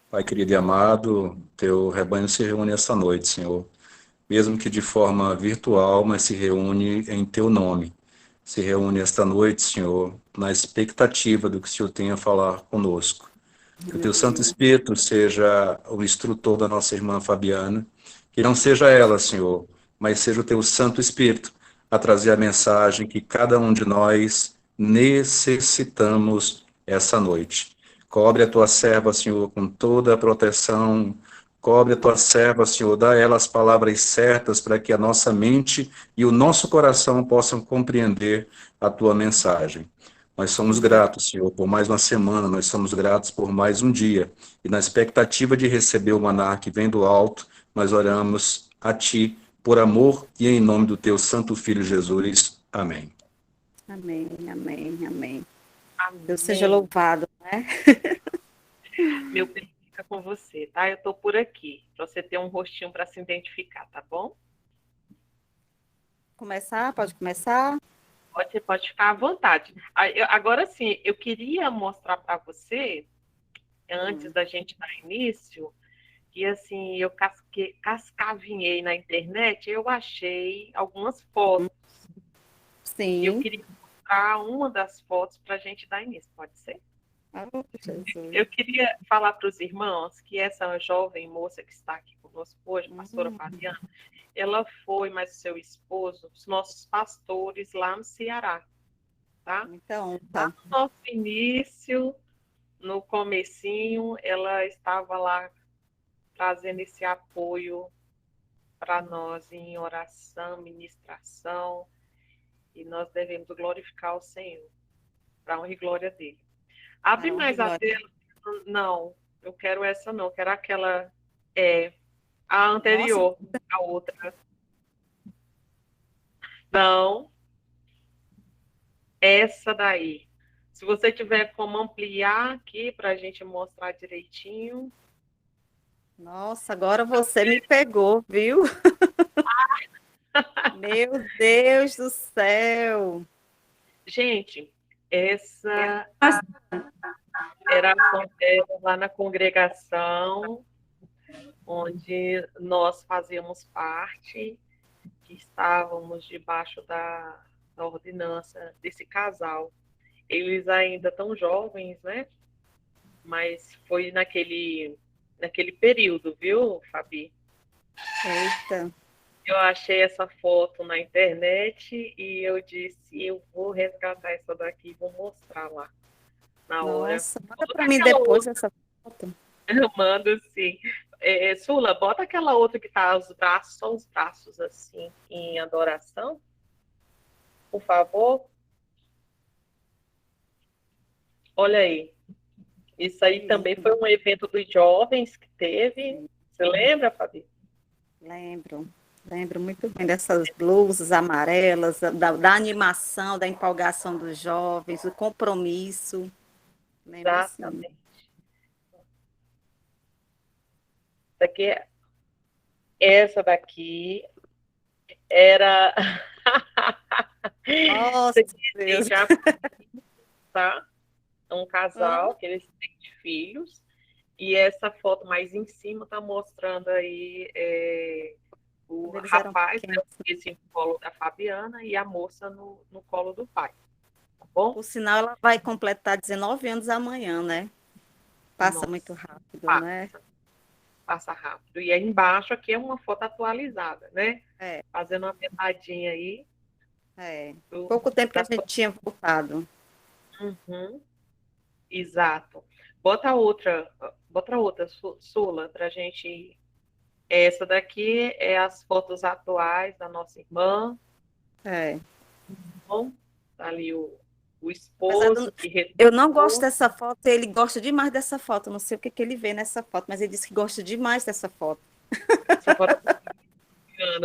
Pai querido e amado, teu rebanho se reúne esta noite, Senhor, mesmo que de forma virtual, mas se reúne em teu nome. Se reúne esta noite, Senhor, na expectativa do que o Senhor tenha a falar conosco. Que o teu Santo Espírito seja o instrutor da nossa irmã Fabiana, que não seja ela, Senhor, mas seja o teu Santo Espírito a trazer a mensagem que cada um de nós necessitamos essa noite. Cobre a tua serva, Senhor, com toda a proteção. Cobre a tua serva, Senhor, dá a ela as palavras certas para que a nossa mente e o nosso coração possam compreender a tua mensagem. Nós somos gratos, Senhor, por mais uma semana, nós somos gratos por mais um dia. E na expectativa de receber o maná que vem do alto, nós oramos a Ti, por amor e em nome do Teu Santo Filho Jesus. Amém. Amém, amém, amém. Deus seja Amém. louvado, né? Meu bem fica com você, tá? Eu tô por aqui, para você ter um rostinho para se identificar, tá bom? Começar? Pode começar? Pode ficar à vontade. Agora sim, eu queria mostrar para você, antes da gente dar início, que assim, eu cascavinhei na internet, eu achei algumas fotos. E eu Sim. queria mostrar uma das fotos para a gente dar início, pode ser? Oh, Jesus. Eu queria falar para os irmãos que essa jovem moça que está aqui conosco hoje, a pastora Fabiana, ela foi, mais o seu esposo, os nossos pastores lá no Ceará, tá? Então, Lá tá. no nosso início, no comecinho, ela estava lá trazendo esse apoio para nós em oração, ministração, e nós devemos glorificar o Senhor, para a honra e glória dele. Abre Honra e mais a glória. tela. Não, eu quero essa não, eu quero aquela, a anterior, Nossa. a outra. Não, essa daí. Se você tiver como ampliar aqui para a gente mostrar direitinho. Nossa, agora você me pegou, viu? Meu Deus do céu. Gente, essa era lá na congregação onde nós fazíamos parte, que estávamos debaixo da ordenança desse casal. Eles ainda tão jovens, né? Mas foi naquele período, viu, Fabi? Eita. Eu achei essa foto na internet e eu disse, eu vou resgatar essa daqui e vou mostrar lá na hora. Nossa, manda Bota para mim aquela depois outra, essa foto. eu mando sim. Sula, bota aquela outra que tá os braços, só os braços assim, em adoração, por favor. Olha aí. Isso aí também foi um evento dos jovens que teve. Você lembra, Fabi? Lembro. Lembro muito bem dessas blusas amarelas, da animação, da empolgação dos jovens, do compromisso. Lembro sim. Exatamente. Daqui, essa daqui era. Nossa, Deus. Já, tá? Um casal que eles têm filhos. E essa foto mais em cima está mostrando aí o rapaz, né, esse no colo da Fabiana, e a moça no colo do pai. Tá bom? Por sinal, ela vai completar 19 anos amanhã, né? Passa Nossa, muito rápido, passa, né? Passa rápido. E aí embaixo aqui é uma foto atualizada, né? É. Fazendo uma metadinha aí. Pouco tempo que a gente tinha voltado. Uhum. Exato. Bota outra, Sula, para a gente. Essa daqui é as fotos atuais da nossa irmã. Bom, tá ali o esposo que retornou. Eu não gosto dessa foto, ele gosta demais dessa foto. Não sei o que ele vê nessa foto, mas ele disse que gosta demais dessa foto. Essa foto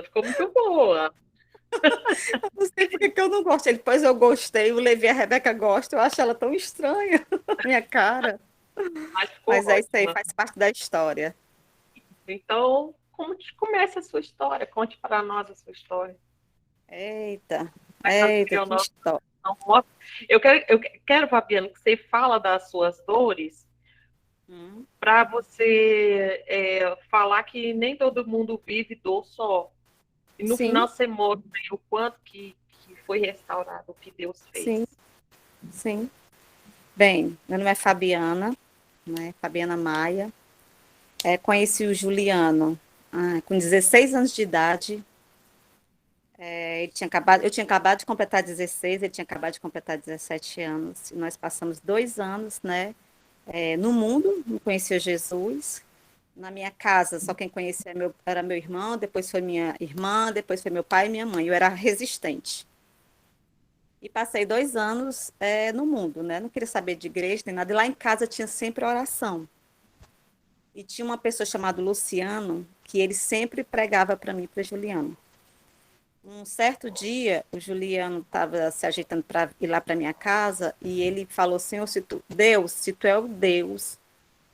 ficou muito boa. Eu não sei porque que eu não gosto. Ele, pois eu gostei, o Levi e a Rebeca gostam, eu acho ela tão estranha, minha cara. Mas é isso aí, faz parte da história. Então, como começa a sua história? Conte para nós a sua história. Eita, que história. Eu quero, Fabiana, que você fala das suas dores, para você falar que nem todo mundo vive dor só. E no Sim, final você mostra o quanto que foi restaurado, o que Deus fez. sim, sim. Bem, meu nome é Fabiana, né? Fabiana Maia. Conheci o Juliano com 16 anos de idade. Eu tinha acabado de completar 16, ele tinha acabado de completar 17 anos. E nós passamos 2 anos, né? No mundo, não conhecia Jesus. Na minha casa, só quem conhecia era meu irmão, depois foi minha irmã, depois foi meu pai e minha mãe. Eu era resistente. E passei 2 anos no mundo, né? Não queria saber de igreja nem nada. E lá em casa tinha sempre oração. E tinha uma pessoa chamada Luciano, que ele sempre pregava para mim, para Juliano. Um certo dia, o Juliano estava se ajeitando para ir lá para minha casa e ele falou: Senhor, se tu é o Deus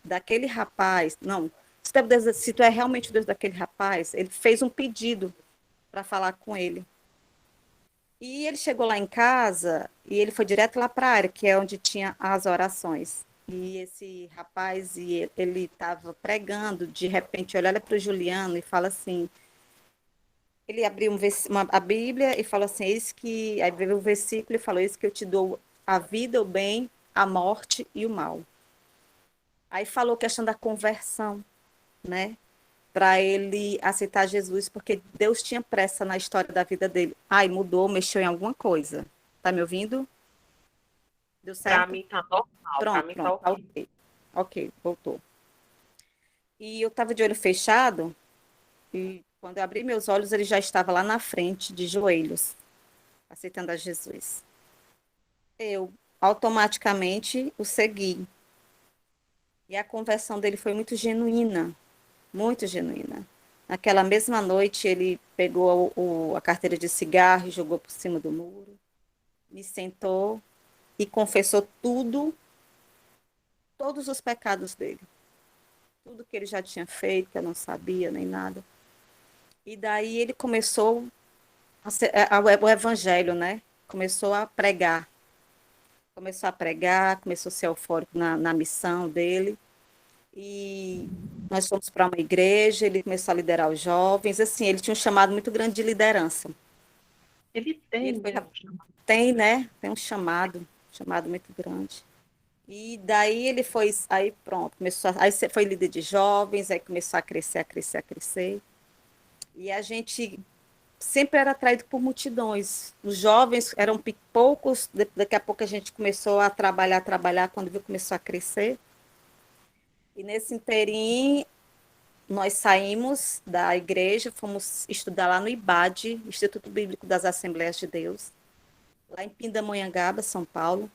daquele rapaz, não, se tu é realmente o Deus daquele rapaz, ele fez um pedido para falar com ele. E ele chegou lá em casa e ele foi direto lá para a área, que é onde tinha as orações. E esse rapaz, ele estava pregando, de repente olha para o Juliano e fala assim, ele abriu a Bíblia e falou assim, aí veio o versículo e falou, eis que eu te dou a vida, o bem, a morte e o mal. Aí falou a questão da conversão, né? Para ele aceitar Jesus, porque Deus tinha pressa na história da vida dele. Ai, mudou, mexeu em alguma coisa. Tá me ouvindo? Deu Para certo? mim tá normal, para Pronto, mim tá pronto, tá ok. ok. Ok, voltou. E eu estava de olho fechado, e quando eu abri meus olhos, ele já estava lá na frente, de joelhos, aceitando a Jesus. Eu automaticamente o segui. E a conversão dele foi muito genuína, muito genuína. Naquela mesma noite, ele pegou a carteira de cigarro e jogou por cima do muro, me sentou e confessou todos os pecados dele. Tudo que ele já tinha feito, que eu não sabia nem nada. E daí ele começou o evangelho, né? Começou a pregar, começou a ser eufórico na missão dele. E nós fomos para uma igreja, ele começou a liderar os jovens. Assim, ele tinha um chamado muito grande de liderança. Ele E tem ele foi, mesmo chamado. tem, né? Tem chamado muito grande. E daí ele foi, aí pronto, aí foi líder de jovens, aí começou a crescer, a crescer, a crescer. E a gente sempre era atraído por multidões. Os jovens eram poucos, daqui a pouco a gente começou a trabalhar, quando viu começou a crescer. E nesse interim, nós saímos da igreja, fomos estudar lá no IBAD, Instituto Bíblico das Assembleias de Deus, lá em Pindamonhangaba, São Paulo.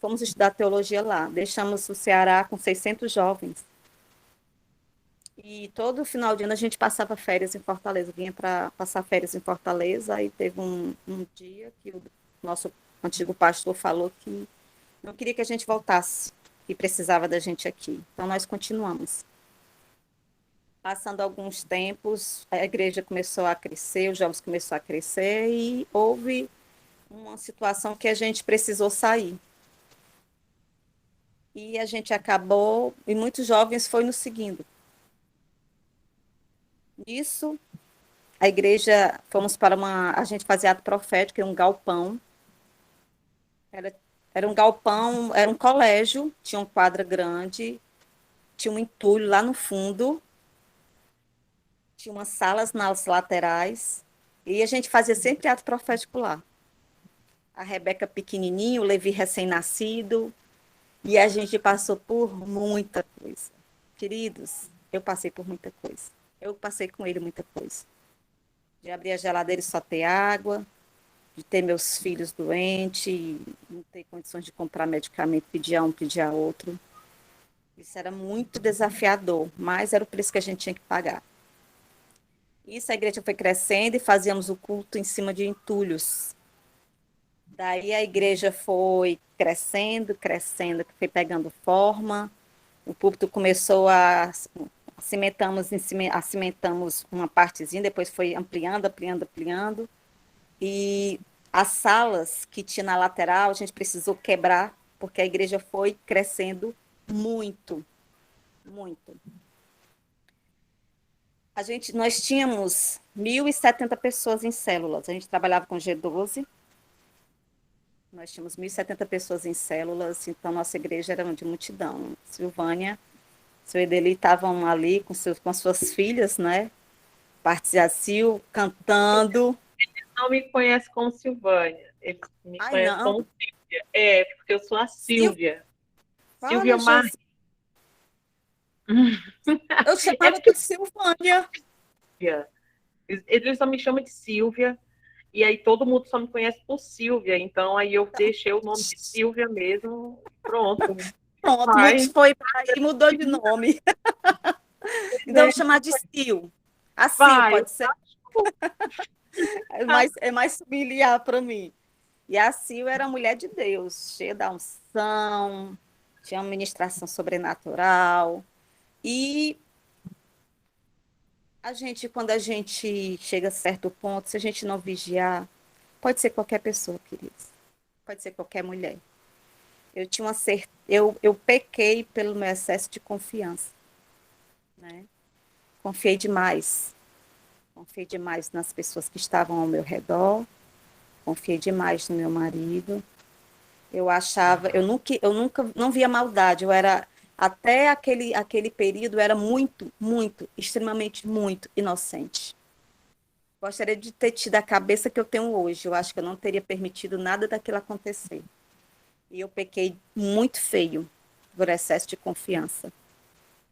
Fomos estudar teologia lá. Deixamos o Ceará com 600 jovens. E todo final de ano a gente passava férias em Fortaleza. Vinha para passar férias em Fortaleza. Aí teve um dia que o nosso antigo pastor falou que não queria que a gente voltasse, que precisava da gente aqui. Então nós continuamos. Passando alguns tempos, a igreja começou a crescer, os jovens começaram a crescer e houve uma situação que a gente precisou sair. E a gente acabou, e muitos jovens foi nos seguindo. Nisso, a igreja, fomos para a gente fazia ato profético, um galpão. Era, era um galpão, era um colégio, tinha uma quadra grande, tinha um entulho lá no fundo, tinha umas salas nas laterais, e a gente fazia sempre ato profético lá. A Rebeca pequenininho, o Levi recém-nascido, e a gente passou por muita coisa. Queridos, eu passei por muita coisa. Eu passei com ele muita coisa. De abrir a geladeira e só ter água, de ter meus filhos doentes, e não ter condições de comprar medicamento, pedir a um, pedir a outro. Isso era muito desafiador, mas era o preço que a gente tinha que pagar. Isso, a igreja foi crescendo e fazíamos o culto em cima de entulhos. Daí a igreja foi crescendo, crescendo, foi pegando forma. O púlpito começou cimentamos uma partezinha, depois foi ampliando, ampliando, ampliando. E as salas que tinha na lateral, a gente precisou quebrar, porque a igreja foi crescendo muito, muito. Nós tínhamos 1.070 pessoas em células. A gente trabalhava com G12. Nós tínhamos 1.070 pessoas em células, então nossa igreja era de multidão. Silvânia, seu Edeli estavam ali com as suas filhas, né? Particiação, cantando. Eles não me conhecem como Silvânia, eles me Ai, conhecem não. como Silvia. É, porque eu sou a Silvia. Silvia Fala, Mar. Jesus. Eu É chamava porque de Silvânia. Silvia. Eles só me chamam de Silvia, e aí todo mundo só me conhece por Silvia, então aí eu deixei o nome de Silvia mesmo, pronto. Pronto, Vai, foi e mudou de nome. Então, eu né? vou chamar de Sil. A Sil, Vai, pode ser? É mais familiar para mim. E a Sil era mulher de Deus, cheia da unção, tinha uma ministração sobrenatural. E quando a gente chega a certo ponto, se a gente não vigiar, pode ser qualquer pessoa, queridos. Pode ser qualquer mulher. Eu tinha eu pequei pelo meu excesso de confiança, né? Confiei demais. Confiei demais nas pessoas que estavam ao meu redor. Confiei demais no meu marido. Eu nunca não via maldade. Até aquele período, eu era muito, muito, extremamente muito inocente. Gostaria de ter tido a cabeça que eu tenho hoje. Eu acho que eu não teria permitido nada daquilo acontecer. E eu pequei muito feio por excesso de confiança.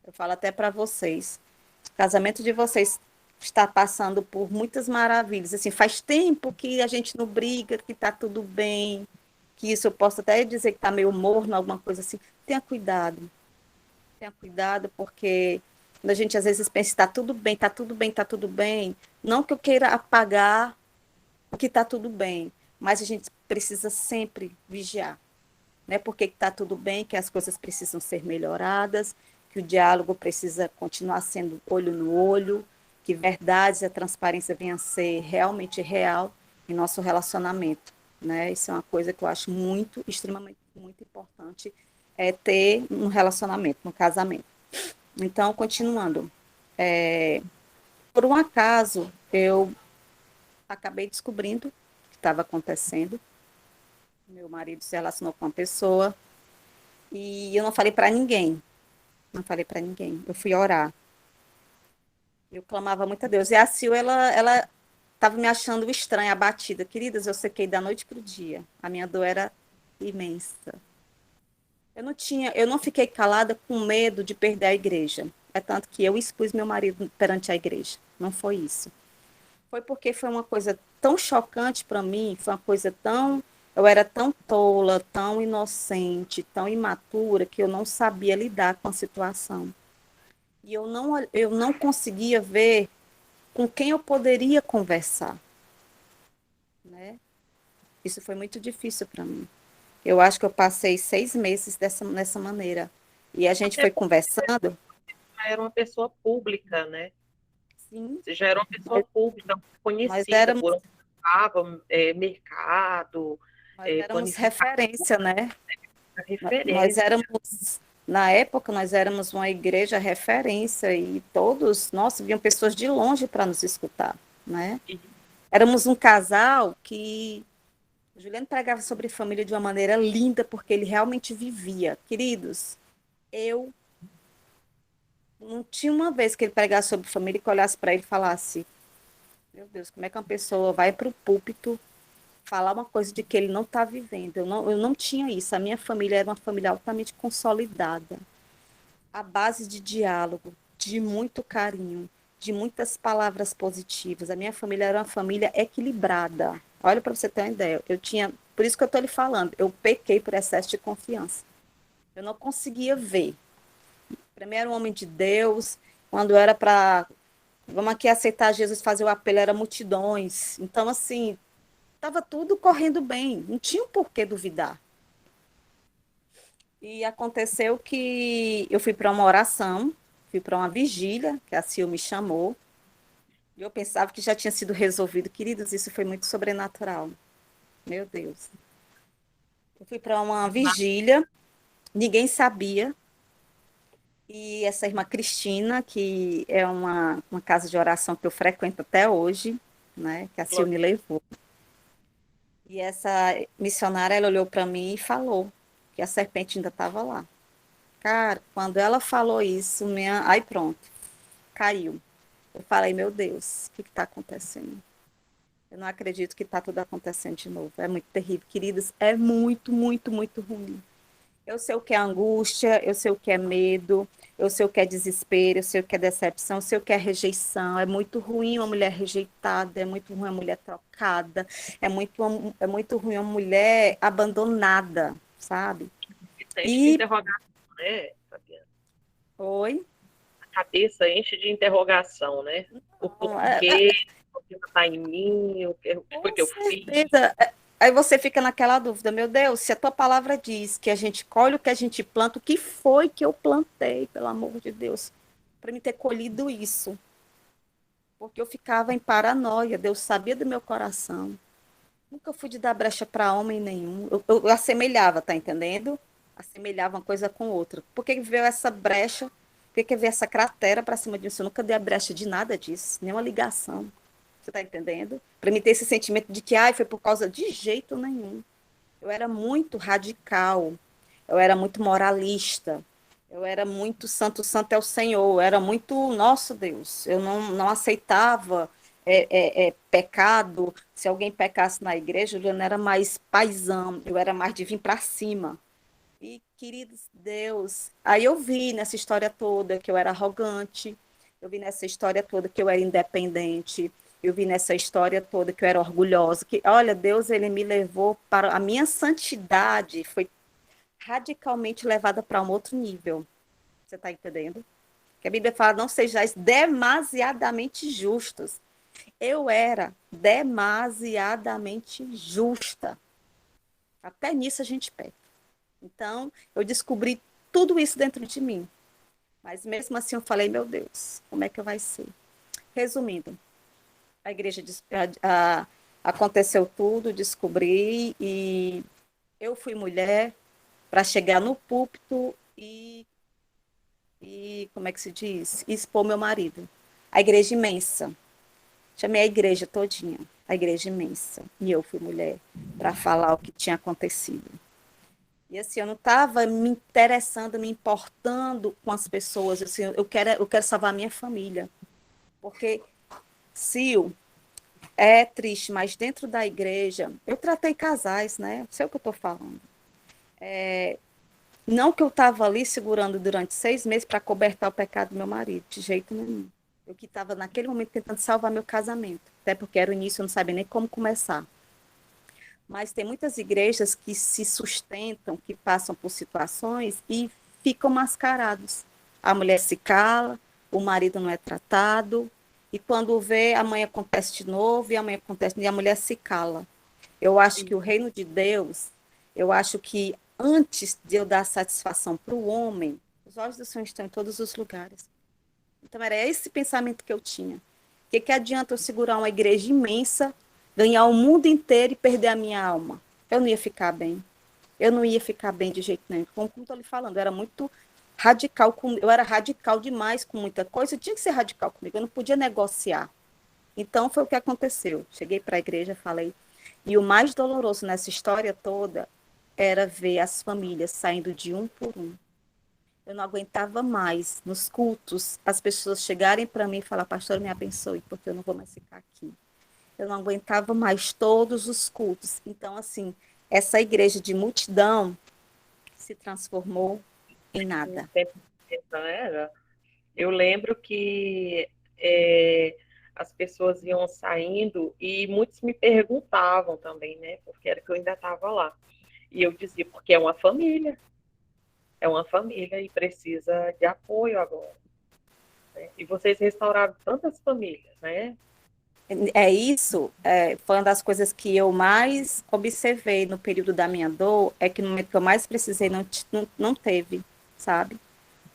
Eu falo até para vocês, o casamento de vocês está passando por muitas maravilhas. Assim, faz tempo que a gente não briga, que está tudo bem, que isso eu posso até dizer que está meio morno, alguma coisa assim. Tenha cuidado, porque quando a gente às vezes pensa, está tudo bem, está tudo bem, está tudo bem, não que eu queira apagar o que está tudo bem, mas a gente precisa sempre vigiar, né? Porque está tudo bem, que as coisas precisam ser melhoradas, que o diálogo precisa continuar sendo olho no olho, que verdades e a transparência venham a ser realmente real em nosso relacionamento, né? Isso é uma coisa que eu acho muito, extremamente, muito importante, ter um relacionamento, um casamento. Então, continuando, por um acaso, eu acabei descobrindo o que estava acontecendo. Meu marido se relacionou com uma pessoa e eu não falei para ninguém. Não falei para ninguém. Eu fui orar. Eu clamava muito a Deus. E a Sil, ela estava me achando estranha, abatida. Queridas, eu sequei da noite para o dia. A minha dor era imensa. Eu não fiquei calada com medo de perder a igreja. É tanto que eu expus meu marido perante a igreja. Não foi isso. Foi porque foi uma coisa tão chocante para mim, foi uma coisa tão. Eu era tão tola, tão inocente, tão imatura, que eu não sabia lidar com a situação. E eu não conseguia ver com quem eu poderia conversar, né? Isso foi muito difícil para mim. Eu acho que eu passei 6 meses nessa maneira. E a gente até foi porque conversando. já era uma pessoa pública, né? Sim, Você já era uma pessoa pública, nós conhecida éramos, por onde estava, mercado, nós éramos panificador, referência, né? Nós referência. éramos, na época, nós éramos uma igreja referência e todos, nossa, vinham pessoas de longe para nos escutar, né? E Éramos um casal que o Juliano pregava sobre família de uma maneira linda, porque ele realmente vivia. Queridos, eu não tinha uma vez que ele pregasse sobre família que eu olhasse para ele e falasse: meu Deus, como é que uma pessoa vai para o púlpito falar uma coisa de que ele não está vivendo? Eu não tinha isso. A minha família era uma família altamente consolidada, à base de diálogo, de muito carinho, de muitas palavras positivas. A minha família era uma família equilibrada. Olha, para você ter uma ideia, por isso que eu estou lhe falando, eu pequei por excesso de confiança. Eu não conseguia ver. Primeiro, um homem de Deus, quando era para, vamos aqui aceitar Jesus, fazer o apelo, era multidões. Então, assim, estava tudo correndo bem, não tinha por que duvidar. E aconteceu que eu fui para uma oração, fui para uma vigília, que a Sil me chamou, e eu pensava que já tinha sido resolvido. Queridos, isso foi muito sobrenatural. Meu Deus. Eu fui para uma vigília, ninguém sabia, E essa irmã Cristina, que é uma casa de oração que eu frequento até hoje, né, que a Sil me levou. E essa missionária, ela olhou para mim e falou que a serpente ainda estava lá. Cara, quando ela falou isso, aí pronto, caiu. Eu falei, meu Deus, o que está acontecendo? Eu não acredito que está tudo acontecendo de novo. É muito terrível, queridas. É muito, muito, muito ruim. Eu sei o que é angústia, eu sei o que é medo, eu sei o que é desespero, eu sei o que é decepção, eu sei o que é rejeição. É muito ruim uma mulher rejeitada, é muito ruim uma mulher trocada, é muito ruim uma mulher abandonada, sabe? Enche de E interrogação, né, Fabiana? foi. A cabeça enche de interrogação, né? O Não, porquê, o que está em mim, o que foi com que eu fiz. certeza. Aí você fica naquela dúvida, meu Deus, se a tua palavra diz que a gente colhe o que a gente planta, o que foi que eu plantei, pelo amor de Deus, para me ter colhido isso? Porque eu ficava em paranoia, Deus sabia do meu coração. Nunca fui de dar brecha para homem nenhum. Eu assemelhava, tá entendendo? Assemelhava uma coisa com outra. Por que veio essa brecha? Por que veio essa cratera para cima disso? Eu nunca dei a brecha de nada disso, nenhuma ligação. Você tá entendendo? Para mim ter esse sentimento de que foi por causa de jeito nenhum. Eu era muito radical, eu era muito moralista, eu era muito santo, santo é o Senhor, eu era muito, nosso Deus, eu não aceitava pecado. Se alguém pecasse na igreja, eu não era mais paisão, eu era mais de vir para cima. E, queridos Deus, aí eu vi nessa história toda que eu era arrogante, eu vi nessa história toda que eu era independente, eu vi nessa história toda que eu era orgulhosa, que, olha, Deus, ele me levou para a minha santidade, foi radicalmente levada para um outro nível. Você está entendendo? Que a Bíblia fala, não sejais demasiadamente justos. Eu era demasiadamente justa. Até nisso a gente peca. Então, eu descobri tudo isso dentro de mim. Mas mesmo assim eu falei, meu Deus, como é que vai ser? Resumindo, a igreja aconteceu tudo, descobri, e eu fui mulher para chegar no púlpito e como é que se diz? Expor meu marido. A igreja imensa. Chamei a igreja todinha, a igreja imensa. E eu fui mulher para falar o que tinha acontecido. E assim, eu não estava me interessando, me importando com as pessoas. Assim, eu quero salvar a minha família. Porque, Sil, é triste, mas dentro da igreja, eu tratei casais, né? Sei o que eu estou falando. Não que eu estava ali segurando durante 6 meses para cobertar o pecado do meu marido, de jeito nenhum. Eu que estava naquele momento tentando salvar meu casamento. Até porque era o início, eu não sabia nem como começar. Mas tem muitas igrejas que se sustentam, que passam por situações e ficam mascarados. A mulher se cala, o marido não é tratado, e quando vê, amanhã acontece de novo, e amanhã acontece, e a mulher se cala. Eu acho que o reino de Deus, eu acho que antes de eu dar satisfação para o homem, os olhos do Senhor estão em todos os lugares. Então era esse pensamento que eu tinha. Que adianta eu segurar uma igreja imensa, ganhar o mundo inteiro e perder a minha alma? Eu não ia ficar bem. Eu não ia ficar bem de jeito nenhum. Como estou lhe falando, eu era muito radical, eu era radical demais com muita coisa, eu tinha que ser radical comigo, eu não podia negociar. Então foi o que aconteceu. Cheguei para a igreja, falei, e o mais doloroso nessa história toda era ver as famílias saindo de um por um. Eu não aguentava mais, nos cultos, as pessoas chegarem para mim e falar, pastor, me abençoe, porque eu não vou mais ficar aqui. Eu não aguentava mais todos os cultos. Então, assim, essa igreja de multidão se transformou em nada. Era. Eu lembro que é, as pessoas iam saindo e muitos me perguntavam também, né? Porque era que eu ainda estava lá. E eu dizia, porque é uma família e precisa de apoio agora. Né? E vocês restauraram tantas famílias, né? É isso, foi uma das coisas que eu mais observei no período da minha dor, é que no momento que eu mais precisei, não teve, sabe?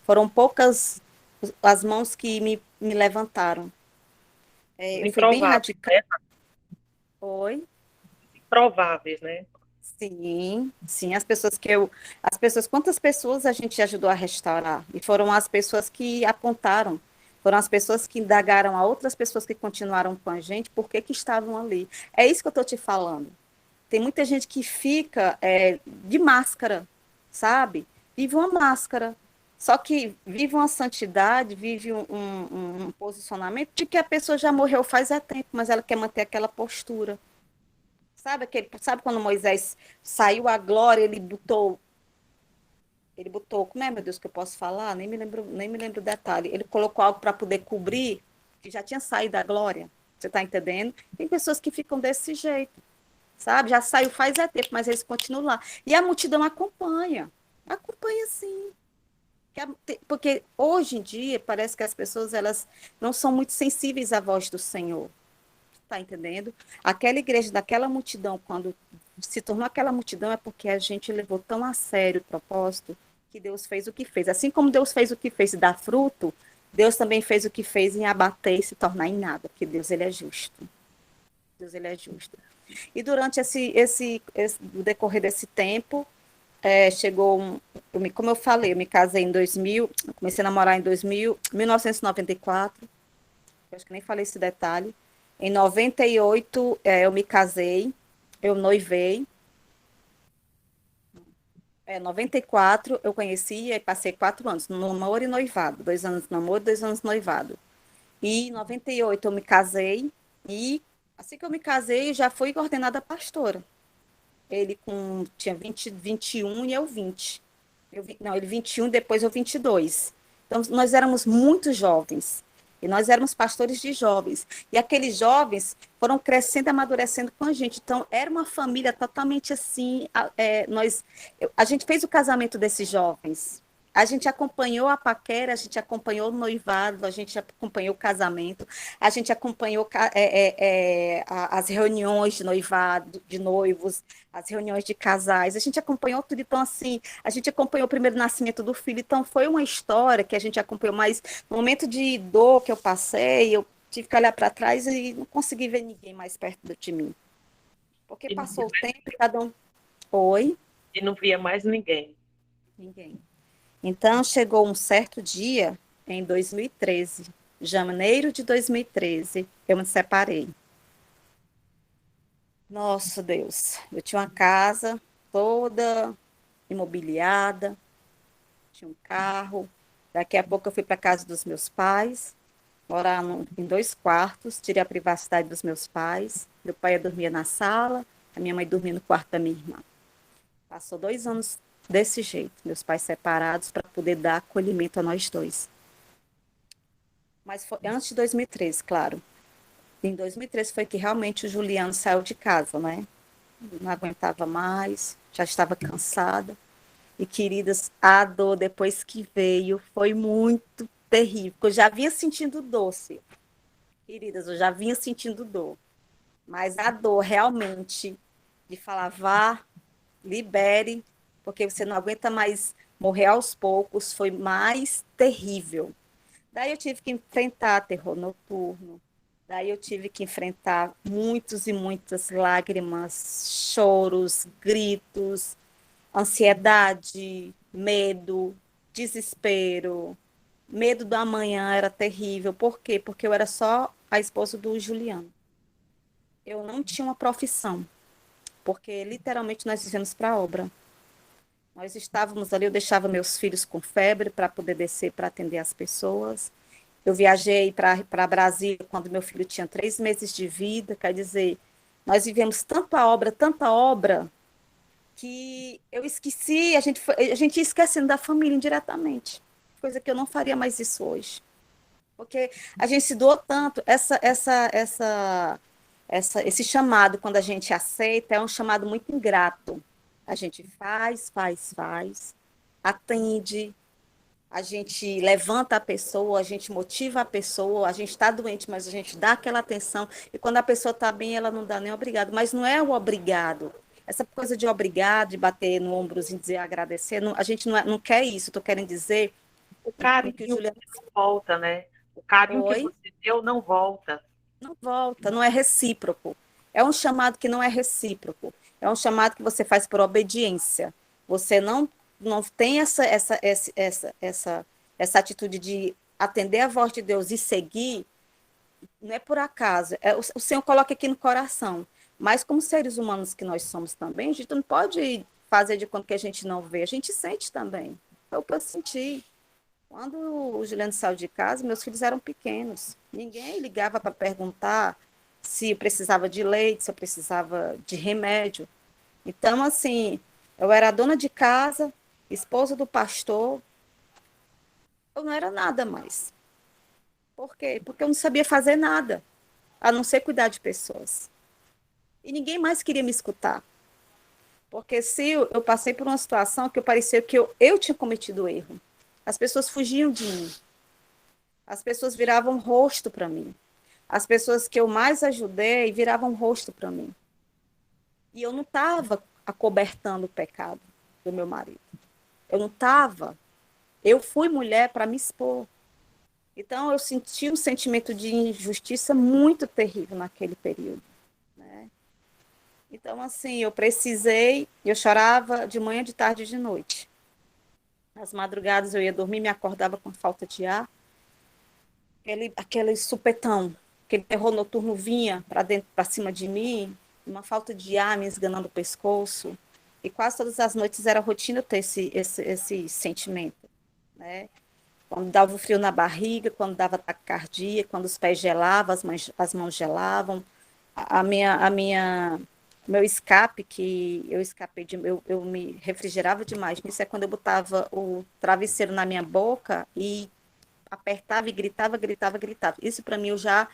Foram poucas as mãos que me levantaram. Os Eu fui bem improváveis, radical. né? Foi. Improváveis, né? Sim, sim, quantas pessoas a gente ajudou a restaurar? E foram as pessoas que apontaram, foram as pessoas que indagaram a outras pessoas que continuaram com a gente, por que que estavam ali. É isso que eu estou te falando. Tem muita gente que fica de máscara, sabe? Vive uma máscara. Só que vive uma santidade, vive um posicionamento de que a pessoa já morreu faz tempo, mas ela quer manter aquela postura. Sabe quando Moisés saiu à glória, ele botou, como é, meu Deus, que eu posso falar? Nem me lembro o detalhe. Ele colocou algo para poder cobrir, que já tinha saído da glória. Você está entendendo? Tem pessoas que ficam desse jeito, sabe? Já saiu faz tempo, mas eles continuam lá. E a multidão acompanha. Acompanha sim. Porque hoje em dia parece que as pessoas elas não são muito sensíveis à voz do Senhor. Tá entendendo? Aquela igreja daquela multidão, quando se tornou aquela multidão, é porque a gente levou tão a sério o propósito que Deus fez o que fez. Assim como Deus fez o que fez e dar fruto, Deus também fez o que fez em abater e se tornar em nada, porque Deus ele é justo. Deus ele é justo. E durante o decorrer desse tempo, chegou como eu falei, eu me casei em 2000, comecei a namorar em 1994, eu acho que nem falei esse detalhe. Em 98, eu me casei, eu noivei. 94, eu conheci e passei 4 anos no namoro e noivado. 2 anos de namoro, 2 anos de noivado. E em 98 eu me casei e assim que eu me casei, já fui ordenada pastora. Tinha 20, 21 e eu 20. Não, ele 21, depois eu 22. Então, nós éramos muito jovens. E nós éramos pastores de jovens. E aqueles jovens foram crescendo, amadurecendo com a gente. Então, era uma família totalmente assim. A gente fez o casamento desses jovens. A gente acompanhou a paquera, a gente acompanhou o noivado, a gente acompanhou o casamento, a gente acompanhou as reuniões de noivado, de noivos, as reuniões de casais, a gente acompanhou tudo. Então, assim, a gente acompanhou o primeiro nascimento do filho. Então, foi uma história que a gente acompanhou, mas no momento de dor que eu passei, eu tive que olhar para trás e não consegui ver ninguém mais perto de mim. Porque E não, passou o tempo e cada um. Oi? e não via mais ninguém. Ninguém. Então, chegou um certo dia, em 2013, janeiro de 2013, eu me separei. Nossa, Deus, eu tinha uma casa toda imobiliada, tinha um carro. Daqui a pouco eu fui para a casa dos meus pais, morar em 2 quartos, tirei a privacidade dos meus pais. Meu pai dormia na sala, a minha mãe dormia no quarto da minha irmã. Passou 2 anos desse jeito, meus pais separados, para poder dar acolhimento a nós dois. Mas foi antes de 2013, claro. Em 2013 foi que realmente o Juliano saiu de casa, né? Não aguentava mais, já estava cansada. E, queridas, a dor depois que veio foi muito terrível. Eu já vinha sentindo doce. Queridas, eu já vinha sentindo dor. Mas a dor realmente de falar, vá, libere, porque você não aguenta mais morrer aos poucos, foi mais terrível. Daí eu tive que enfrentar terror noturno. Daí eu tive que enfrentar muitos e muitas lágrimas, choros, gritos, ansiedade, medo, desespero. Medo do amanhã era terrível. Por quê? Porque eu era só a esposa do Juliano. Eu não tinha uma profissão, porque literalmente nós vivemos para a obra. Nós estávamos ali, eu deixava meus filhos com febre para poder descer para atender as pessoas. Eu viajei para Brasília quando meu filho tinha 3 meses de vida, quer dizer, nós vivemos tanta obra, que eu esqueci, a gente ia esquecendo da família indiretamente, coisa que eu não faria mais isso hoje. Porque a gente se doou tanto, esse chamado, quando a gente aceita, é um chamado muito ingrato. A gente faz, atende, a gente levanta a pessoa, a gente motiva a pessoa, a gente está doente, mas a gente dá aquela atenção, e quando a pessoa está bem, ela não dá nem obrigado, mas não é o obrigado. Essa coisa de obrigado, de bater no ombrozinho e dizer agradecer, a gente não quer isso, estou querendo dizer O o que o carinho Juliano não volta, né? O carinho que foi, você deu não volta. não volta, não é recíproco. É um chamado que não é recíproco. É um chamado que você faz por obediência. Você não tem essa atitude de atender a voz de Deus e seguir, não é por acaso. O Senhor coloca aqui no coração. Mas como seres humanos que nós somos também, a gente não pode fazer de conta que a gente não vê. A gente sente também. Foi o que eu senti. Quando o Juliano saiu de casa, meus filhos eram pequenos. Ninguém ligava para perguntar se eu precisava de leite, se eu precisava de remédio. Então, assim, eu era dona de casa, esposa do pastor, eu não era nada mais. Por quê? Porque eu não sabia fazer nada, a não ser cuidar de pessoas. E ninguém mais queria me escutar. Porque se eu passei por uma situação que eu parecia que eu tinha cometido erro. As pessoas fugiam de mim. As pessoas viravam rosto para mim. As pessoas que eu mais ajudei viravam rosto para mim. E eu não estava acobertando o pecado do meu marido. Eu não estava. Eu fui mulher para me expor. Então, eu senti um sentimento de injustiça muito terrível naquele período. Né? Então, assim, eu chorava de manhã, de tarde e de noite. Nas madrugadas eu ia dormir, me acordava com falta de ar. Aquele supetão, aquele terror noturno vinha para cima de mim, uma falta de ar me esganando o pescoço. E quase todas as noites era rotina eu ter esse sentimento. Né? Quando dava o frio na barriga, quando dava taquicardia, quando os pés gelavam, as mãos gelavam. Meu escape, que eu escapei eu me refrigerava demais. Isso é quando eu botava o travesseiro na minha boca e apertava e gritava, gritava, gritava. Isso para mim eu já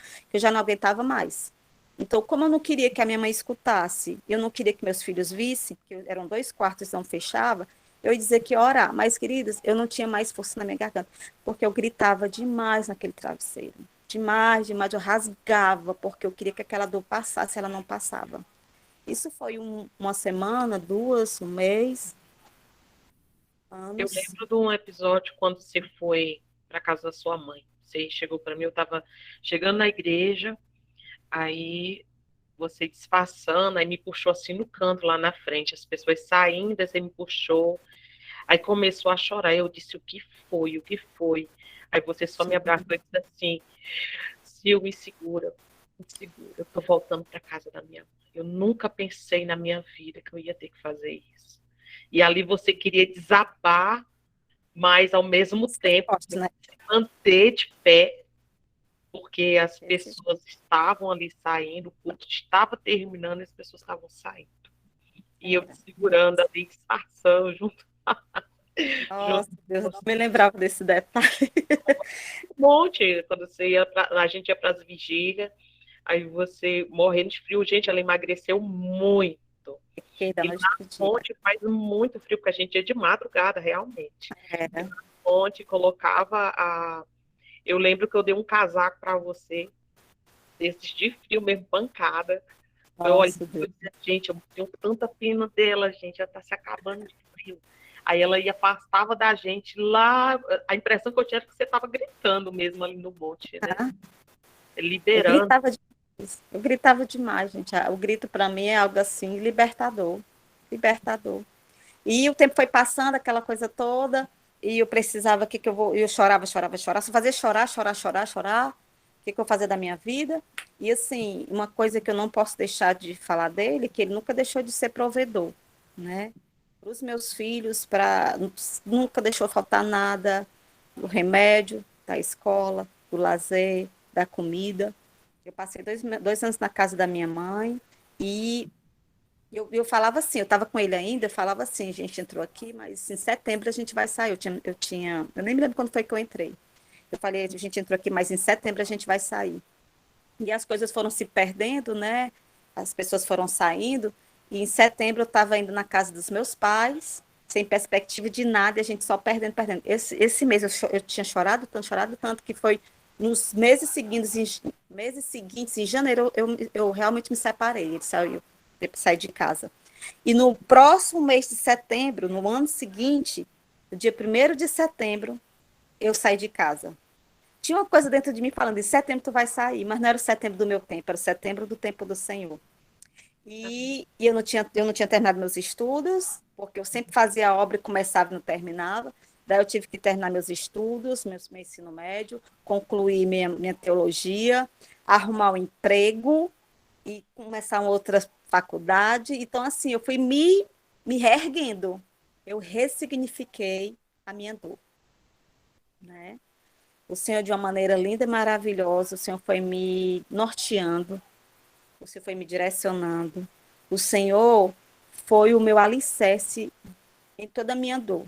não aguentava mais. Então, como eu não queria que a minha mãe escutasse, eu não queria que meus filhos vissem, que eram 2 quartos e não fechava, eu ia dizer que ia orar. Mas, queridas, eu não tinha mais força na minha garganta, porque eu gritava demais naquele travesseiro. Demais, demais. Eu rasgava, porque eu queria que aquela dor passasse, ela não passava. Isso foi uma semana, 2, um mês, Eu anos. lembro de um episódio quando você foi para casa da sua mãe. Você chegou para mim, eu estava chegando na igreja, aí você disfarçando, aí me puxou assim no canto lá na frente, as pessoas saindo, aí você me puxou, aí começou a chorar. Eu disse: o que foi? O que foi? Aí você só me abraçou e disse assim: Sil, me segura, eu tô voltando para casa da minha mãe. Eu nunca pensei na minha vida que eu ia ter que fazer isso. E ali você queria desabar, mas ao mesmo tempo Forte, né? se manter de pé, porque as Esse pessoas estavam ali saindo, o culto estava terminando e as pessoas estavam saindo. E eu te era. segurando ali, disfarçando junto, Nossa, junto Deus, com não me lembrava desse detalhe. um monte. Quando você ia a gente ia para as vigílias, aí você morrendo de frio. Gente, ela emagreceu muito. Fiquei da E noite na pro dia. ponte faz muito frio, porque a gente ia de madrugada, realmente. E Era. na ponte colocava a. Eu lembro que eu dei um casaco para você, desses de frio mesmo, pancada. Eu olhei Nossa, e Deus. disse: gente, eu tenho tanta pena dela, gente, ela tá se acabando de frio. Aí ela ia, afastava da gente lá. A impressão que eu tinha era que você estava gritando mesmo ali no monte, né? Ah, eu Liberando. gritava demais. Eu gritava demais, gente. O grito para mim é algo assim libertador. Libertador. E o tempo foi passando, aquela coisa toda, e eu precisava, que eu vou, eu chorava, chorava, chorava, só fazia chorar, chorar, chorar, chorar, o que eu vou fazer da minha vida? E assim, uma coisa que eu não posso deixar de falar dele, que ele nunca deixou de ser provedor, né? Para os meus filhos, nunca deixou faltar nada, do remédio, da escola, do lazer, da comida. Eu passei 2 anos na casa da minha mãe e eu falava assim, eu estava com ele ainda, eu falava assim: a gente entrou aqui, mas em setembro a gente vai sair. Eu nem me lembro quando foi que eu entrei. Eu falei: a gente entrou aqui, mas em setembro a gente vai sair. E as coisas foram se perdendo, né? As pessoas foram saindo. E em setembro eu estava indo na casa dos meus pais, sem perspectiva de nada, e a gente só perdendo, perdendo. Esse mês eu tinha chorado tanto, que foi nos meses seguintes, em janeiro, eu realmente me separei. Ele saiu, saí de casa. E no próximo mês de setembro, no ano seguinte, no dia 1º de setembro, eu saí de casa. Tinha uma coisa dentro de mim falando: em setembro tu vai sair, mas não era o setembro do meu tempo, era o setembro do tempo do Senhor. E eu não tinha terminado meus estudos, porque eu sempre fazia a obra e começava e não terminava. Daí eu tive que terminar meus estudos, meu ensino médio, concluir minha teologia, arrumar um emprego e começar uma outra faculdade. Então, assim, eu fui me reerguendo. Eu ressignifiquei a minha dor, né? O Senhor, de uma maneira linda e maravilhosa, o Senhor foi me norteando, o Senhor foi me direcionando. O Senhor foi o meu alicerce em toda a minha dor.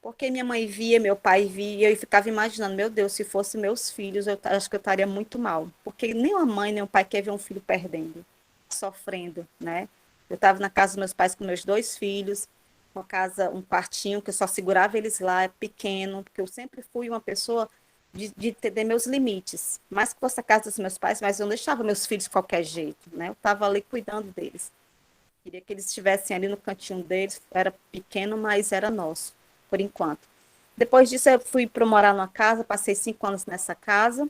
Porque minha mãe via, meu pai via, e eu ficava imaginando, meu Deus, se fosse meus filhos, eu acho que eu estaria muito mal. Porque nem uma mãe, nem um pai quer ver um filho perdendo, sofrendo, né? Eu estava na casa dos meus pais com meus dois filhos, uma casa, um quartinho que eu só segurava eles lá, pequeno, porque eu sempre fui uma pessoa de entender meus limites. Mais que fosse a casa dos meus pais, mas eu não deixava meus filhos de qualquer jeito, né? Eu estava ali cuidando deles. Queria que eles estivessem ali no cantinho deles, era pequeno, mas era nosso, por enquanto. Depois disso, eu fui para morar numa casa, passei 5 anos nessa casa,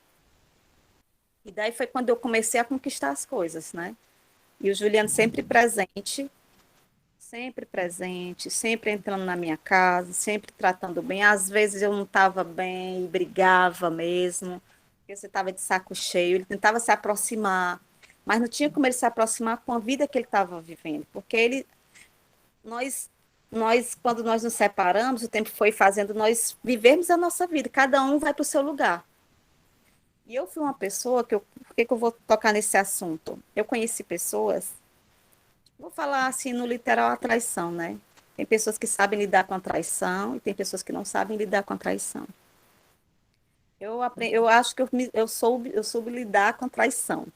e daí foi quando eu comecei a conquistar as coisas, né? E o Juliano sempre entrando na minha casa, sempre tratando bem. Às vezes eu não estava bem, brigava mesmo, porque você estava de saco cheio. Ele tentava se aproximar, mas não tinha como ele se aproximar com a vida que ele estava vivendo, porque nós, quando nós nos separamos, o tempo foi fazendo nós vivermos a nossa vida, cada um vai para o seu lugar. E eu fui uma pessoa por que eu vou tocar nesse assunto? Eu conheci pessoas, vou falar assim no literal a traição, né? Tem pessoas que sabem lidar com a traição e tem pessoas que não sabem lidar com a traição. Eu acho que eu soube lidar com traição.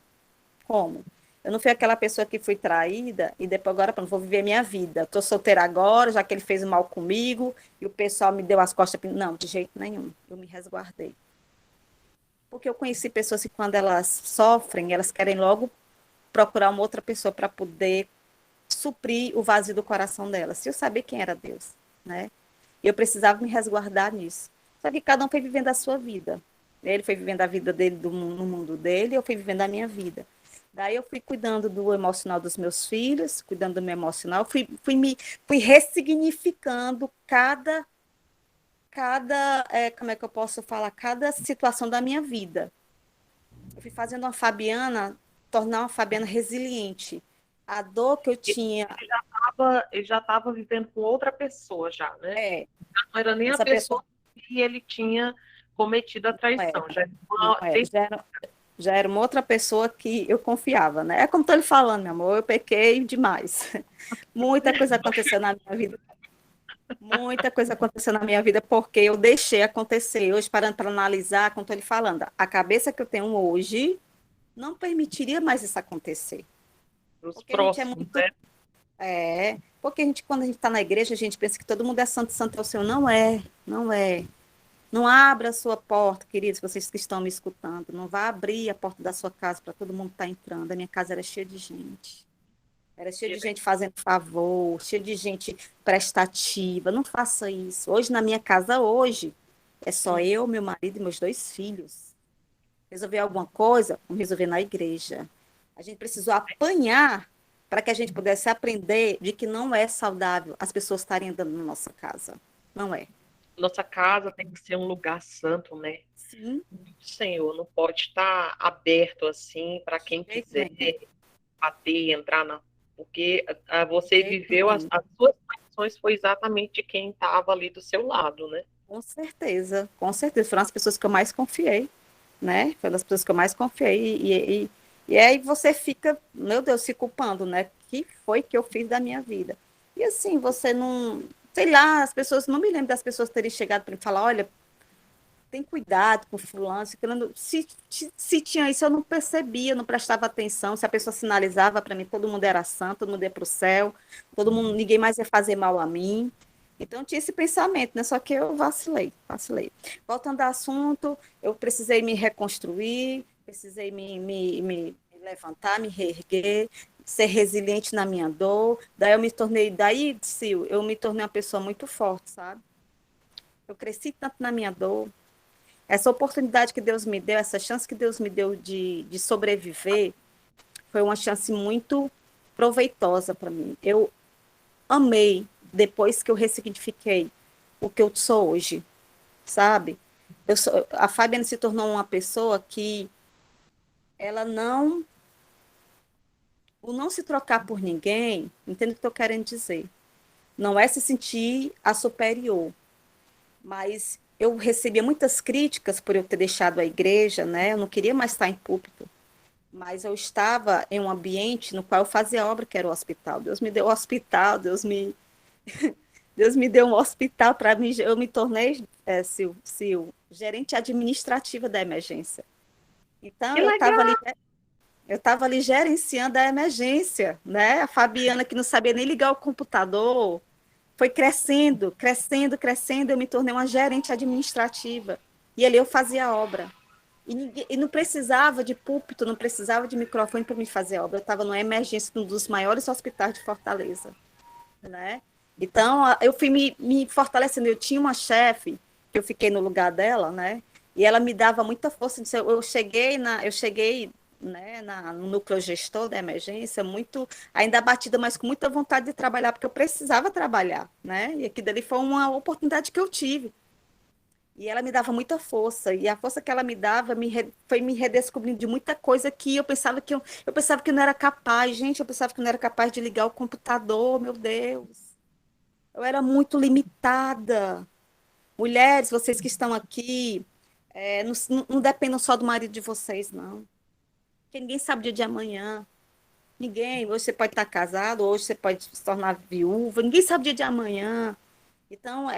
Como? Eu não fui aquela pessoa que fui traída e depois agora pronto, vou viver minha vida. Estou solteira agora, já que ele fez mal comigo e o pessoal me deu as costas. Não, de jeito nenhum. Eu me resguardei. Porque eu conheci pessoas que quando elas sofrem, elas querem logo procurar uma outra pessoa para poder suprir o vazio do coração delas. Se eu sabia quem era Deus, né? E eu precisava me resguardar nisso. Só que cada um foi vivendo a sua vida. Ele foi vivendo a vida dele no mundo dele, eu fui vivendo a minha vida. Daí eu fui cuidando do emocional dos meus filhos, cuidando do meu emocional, fui ressignificando como é que eu posso falar, cada situação da minha vida. Eu fui fazendo uma Fabiana, tornar uma Fabiana resiliente. A dor que eu tinha. Ele já estava vivendo com outra pessoa já, né? É, Não era nem a essa pessoa pessoa que ele tinha cometido a não traição. era, Já, não era, já era uma outra pessoa que eu confiava, né? É como estou lhe falando, meu amor, eu pequei demais. Muita coisa aconteceu na minha vida. Muita coisa aconteceu na minha vida porque eu deixei acontecer. Hoje, parando para analisar, como estou lhe falando, a cabeça que eu tenho hoje não permitiria mais isso acontecer. os Porque a gente é próximos, muito. né? Porque quando a gente está na igreja, a gente pensa que todo mundo é santo, santo é o Senhor. Não é, não é. Não abra a sua porta, queridos, vocês que estão me escutando. Não vá abrir a porta da sua casa para todo mundo estar entrando. A minha casa era cheia de gente. Era cheia de gente fazendo favor, cheia de gente prestativa. Não faça isso. Hoje, na minha casa, hoje, é só eu, meu marido e meus dois filhos. Resolver alguma coisa, vamos resolver na igreja. A gente precisou apanhar para que a gente pudesse aprender de que não é saudável as pessoas estarem andando na nossa casa. Não é. Nossa casa tem que ser um lugar santo, né? Sim, Senhor, não pode estar aberto assim para de quem jeito quiser nenhum. bater, entrar na. Porque De você jeito viveu nenhum. as suas ações foi exatamente de quem estava ali do seu lado, né? Com certeza, com certeza. Foram as pessoas que eu mais confiei, né? Foram as pessoas que eu mais confiei. E aí você fica, meu Deus, se culpando, né? Que foi que eu fiz da minha vida? E assim, você não. Sei lá, as pessoas. Não me lembro das pessoas terem chegado para mim e falar: olha, tem cuidado com fulano. Se tinha isso, eu não percebia, não prestava atenção. Se a pessoa sinalizava para mim, todo mundo era santo, todo mundo ia para o céu, todo mundo, ninguém mais ia fazer mal a mim. Então tinha esse pensamento, né? Só que eu vacilei. Voltando ao assunto, eu precisei me reconstruir, precisei me levantar, me reerguer, ser resiliente na minha dor. Sil, eu me tornei uma pessoa muito forte, sabe? Eu cresci tanto na minha dor. Essa oportunidade que Deus me deu, essa chance que Deus me deu de sobreviver, foi uma chance muito proveitosa para mim. Eu amei depois que eu ressignifiquei o que eu sou hoje, sabe? A Fabiana se tornou uma pessoa que ela não, o não se trocar por ninguém, entende o que eu estou querendo dizer? Não é se sentir a superior, mas eu recebia muitas críticas por eu ter deixado a igreja, né? Eu não queria mais estar em púlpito, mas eu estava em um ambiente no qual eu fazia obra, que era o hospital. Deus me deu o hospital, Deus me deu um hospital para mim. Eu me tornei, Sil, gerente administrativa da emergência. Então, Que legal! eu estava ali gerenciando a emergência, né? A Fabiana, que não sabia nem ligar o computador, foi crescendo, crescendo, crescendo. Eu me tornei uma gerente administrativa. E ali eu fazia obra. E não precisava de púlpito, não precisava de microfone para me fazer obra. Eu estava numa emergência de um dos maiores hospitais de Fortaleza, né? Então, eu fui me fortalecendo. Eu tinha uma chefe, que eu fiquei no lugar dela, né? E ela me dava muita força. Eu cheguei, né, no núcleo gestor da emergência, muito, ainda abatida, mas com muita vontade de trabalhar, porque eu precisava trabalhar, né? E aquilo dali foi uma oportunidade que eu tive. E ela me dava muita força, e a força que ela me dava foi me redescobrindo de muita coisa que eu pensava que eu não era capaz, gente, eu pensava que eu não era capaz de ligar o computador, meu Deus. Eu era muito limitada. Mulheres, vocês que estão aqui, não dependam só do marido de vocês, não. Porque ninguém sabe o dia de amanhã. Ninguém. Hoje você pode estar casado, hoje você pode se tornar viúva. Ninguém sabe o dia de amanhã. Então,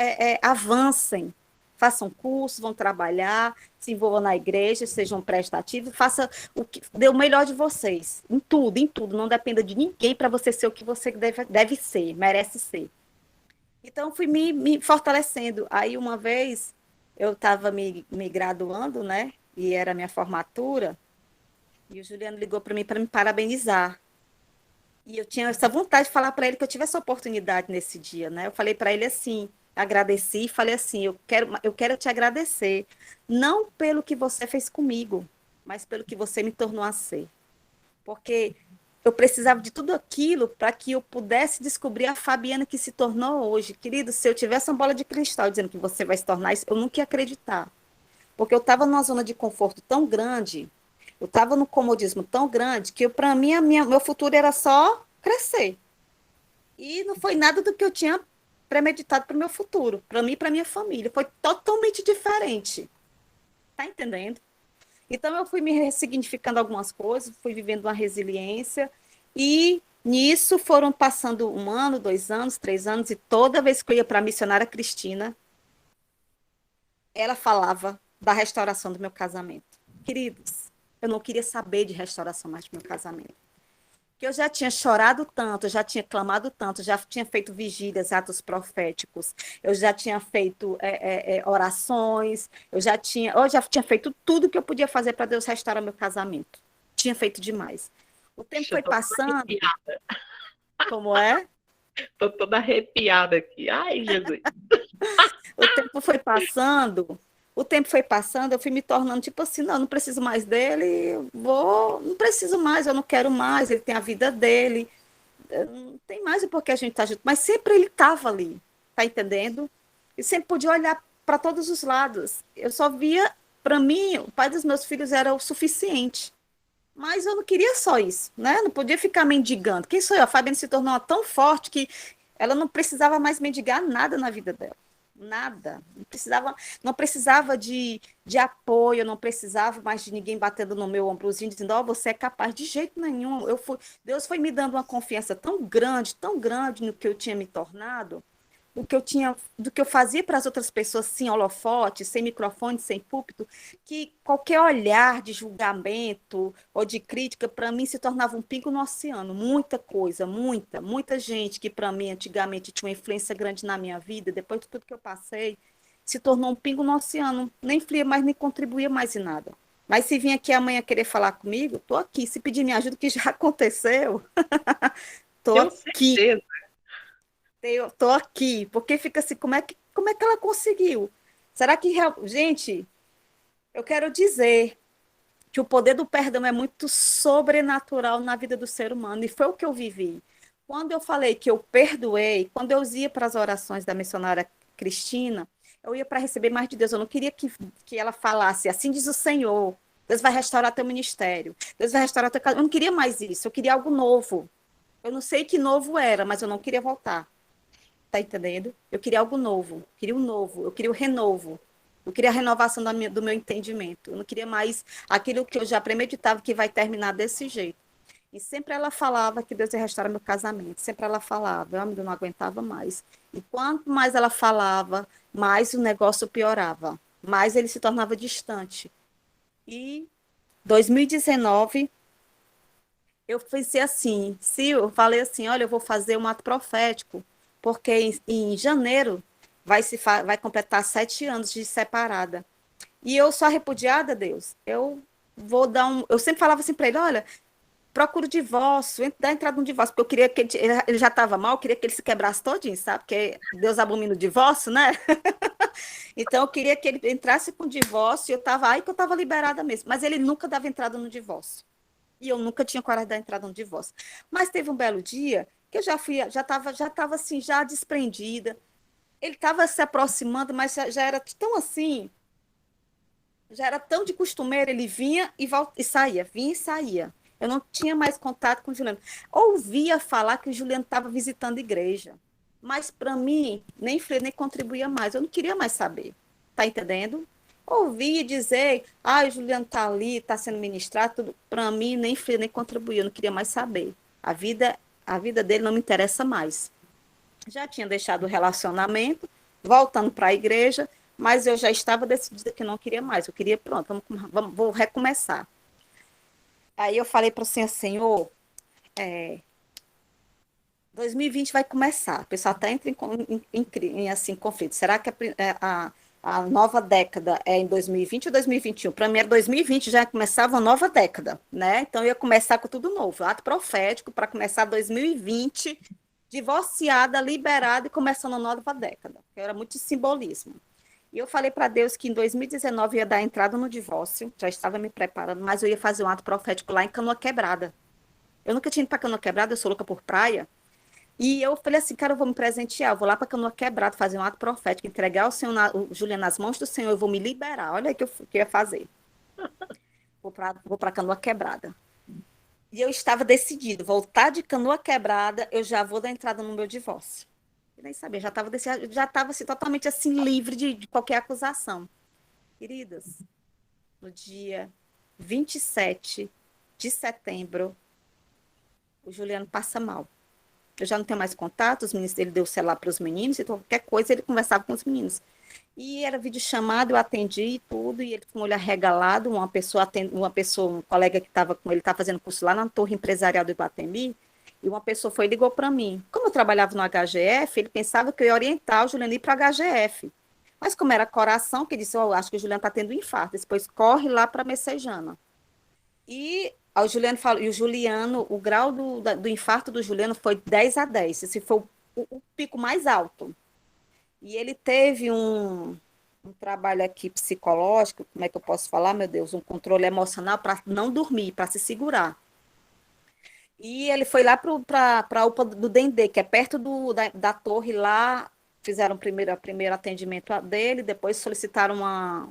avancem. Façam curso, vão trabalhar, se envolvam na igreja, sejam prestativos, faça dê o melhor de vocês. Em tudo, em tudo. Não dependa de ninguém para você ser o que você deve ser, merece ser. Então, fui me fortalecendo. Aí, uma vez, eu estava me graduando, né? E era a minha formatura. E o Juliano ligou para mim para me parabenizar. E eu tinha essa vontade de falar para ele que eu tive essa oportunidade nesse dia, né? Eu falei para ele assim, agradeci e falei assim, eu quero te agradecer, não pelo que você fez comigo, mas pelo que você me tornou a ser. Porque eu precisava de tudo aquilo para que eu pudesse descobrir a Fabiana que se tornou hoje. Querido, se eu tivesse uma bola de cristal dizendo que você vai se tornar isso, eu nunca ia acreditar. Porque eu estava numa zona de conforto tão grande, eu estava no comodismo tão grande, que para mim, meu futuro era só crescer. E não foi nada do que eu tinha premeditado para o meu futuro, para mim e para minha família. Foi totalmente diferente. Tá entendendo? Então, eu fui me ressignificando algumas coisas, fui vivendo uma resiliência, e nisso foram passando 1 ano, 2 anos, 3 anos, e toda vez que eu ia para a missionária Cristina, ela falava da restauração do meu casamento. Queridos, eu não queria saber de restauração mais do meu casamento. Que eu já tinha chorado tanto, eu já tinha clamado tanto, já tinha feito vigílias, atos proféticos, eu já tinha feito orações, eu já tinha feito tudo que eu podia fazer para Deus restaurar meu casamento. Tinha feito demais. O tempo foi passando. Como é? Estou toda arrepiada aqui. Ai, Jesus. O tempo foi passando, eu fui me tornando tipo assim, não preciso mais dele, não preciso mais, eu não quero mais, ele tem a vida dele, não tem mais o porquê a gente estar junto, mas sempre ele estava ali, tá entendendo? E sempre podia olhar para todos os lados. Eu só via, para mim, o pai dos meus filhos era o suficiente. Mas eu não queria só isso, né? Não podia ficar mendigando. Quem sou eu? A Fabiana se tornou tão forte que ela não precisava mais mendigar nada na vida dela. Nada. Não precisava de apoio, não precisava mais de ninguém batendo no meu ombrozinho, dizendo, você é capaz de jeito nenhum. Deus foi me dando uma confiança tão grande no que eu tinha me tornado, do que eu fazia para as outras pessoas sem holofote, sem microfone, sem púlpito, que qualquer olhar de julgamento ou de crítica, para mim, se tornava um pingo no oceano. Muita coisa, muita gente que para mim antigamente tinha uma influência grande na minha vida, depois de tudo que eu passei, se tornou um pingo no oceano. Nem flia mais, nem contribuía mais em nada. Mas se vir aqui amanhã querer falar comigo, estou aqui. Se pedir minha ajuda, que já aconteceu, estou Tenho aqui. certeza. Eu tô aqui, porque fica assim, como é que ela conseguiu? Será que, gente, eu quero dizer que o poder do perdão é muito sobrenatural na vida do ser humano, e foi o que eu vivi. Quando eu falei que eu perdoei, quando eu ia para as orações da missionária Cristina, eu ia para receber mais de Deus, eu não queria que ela falasse, assim diz o Senhor, Deus vai restaurar teu ministério, Deus vai restaurar teu casamento. Eu não queria mais isso, eu queria algo novo. Eu não sei que novo era, mas eu não queria voltar. Tá entendendo? Eu queria algo novo, queria o novo, eu queria o renovo. Eu queria a renovação do meu entendimento. Eu não queria mais aquilo que eu já premeditava que vai terminar desse jeito. E sempre ela falava que Deus ia restaurar meu casamento. Sempre ela falava, eu não aguentava mais. E quanto mais ela falava, mais o negócio piorava. Mais ele se tornava distante. E 2019, eu pensei assim, se eu falei assim, olha, eu vou fazer um ato profético, porque em janeiro vai completar 7 anos de separada. E eu sou a repudiada, Deus. Eu vou dar um. Eu sempre falava assim para ele: olha, procura o divórcio, dá entrada no divórcio, porque eu queria que ele já estava mal, eu queria que ele se quebrasse todinho, sabe? Porque Deus abomina o divórcio, né? Então eu queria que ele entrasse com o divórcio, e eu estava aí que eu estava liberada mesmo. Mas ele nunca dava entrada no divórcio. E eu nunca tinha coragem de dar entrada no divórcio. Mas teve um belo dia que eu já estava assim, já desprendida. Ele estava se aproximando, mas já era tão assim, já era tão de costumeiro, ele vinha e saía, vinha e saía. Eu não tinha mais contato com o Juliano. Ouvia falar que o Juliano estava visitando a igreja, mas para mim nem contribuía mais. Eu não queria mais saber. Tá entendendo? Ouvia dizer, o Juliano está ali, está sendo ministrado, tudo. Para mim nem contribuía, eu não queria mais saber. A vida dele não me interessa mais. Já tinha deixado o relacionamento, voltando para a igreja, mas eu já estava decidida que não queria mais. Eu queria, pronto, vou recomeçar. Aí eu falei para o Senhor, Senhor, 2020 vai começar. O pessoal está entra em assim, conflito. Será que a nova década é em 2020 ou 2021? Para mim era 2020, já começava uma nova década, né? Então eu ia começar com tudo novo. Ato profético para começar 2020, divorciada, liberada e começando uma nova década. Era muito simbolismo. E eu falei para Deus que em 2019 eu ia dar entrada no divórcio, já estava me preparando, mas eu ia fazer um ato profético lá em Canoa Quebrada. Eu nunca tinha ido para Canoa Quebrada, eu sou louca por praia. E eu falei assim, cara, eu vou me presentear, eu vou lá para Canoa Quebrada fazer um ato profético, entregar o Senhor, o Juliano nas mãos do Senhor, eu vou me liberar. Olha o que eu ia fazer. Vou para Canoa Quebrada. E eu estava decidido, voltar de Canoa Quebrada, eu já vou dar entrada no meu divórcio. Eu nem sabia, já estava assim, totalmente assim, livre de qualquer acusação. Queridas, no dia 27 de setembro, o Juliano passa mal. Eu já não tenho mais contato, os meninos, ele deu o celular para os meninos, então qualquer coisa ele conversava com os meninos. E era vídeo chamado, eu atendi e tudo, e ele com o olho arregalado, um colega que estava com ele, estava fazendo curso lá na Torre Empresarial do Iguatemi, e uma pessoa foi e ligou para mim. Como eu trabalhava no HGF, ele pensava que eu ia orientar o Juliano a ir para o HGF. Mas como era coração, que disse, acho que o Juliano está tendo um infarto, depois corre lá para Messejana. E o Juliano falou, e o Juliano, o grau do infarto do Juliano foi 10/10, esse foi o pico mais alto. E ele teve um trabalho aqui psicológico, como é que eu posso falar, meu Deus, um controle emocional para não dormir, para se segurar. E ele foi lá para a UPA do Dendê, que é perto da torre lá, fizeram primeiro atendimento dele, depois solicitaram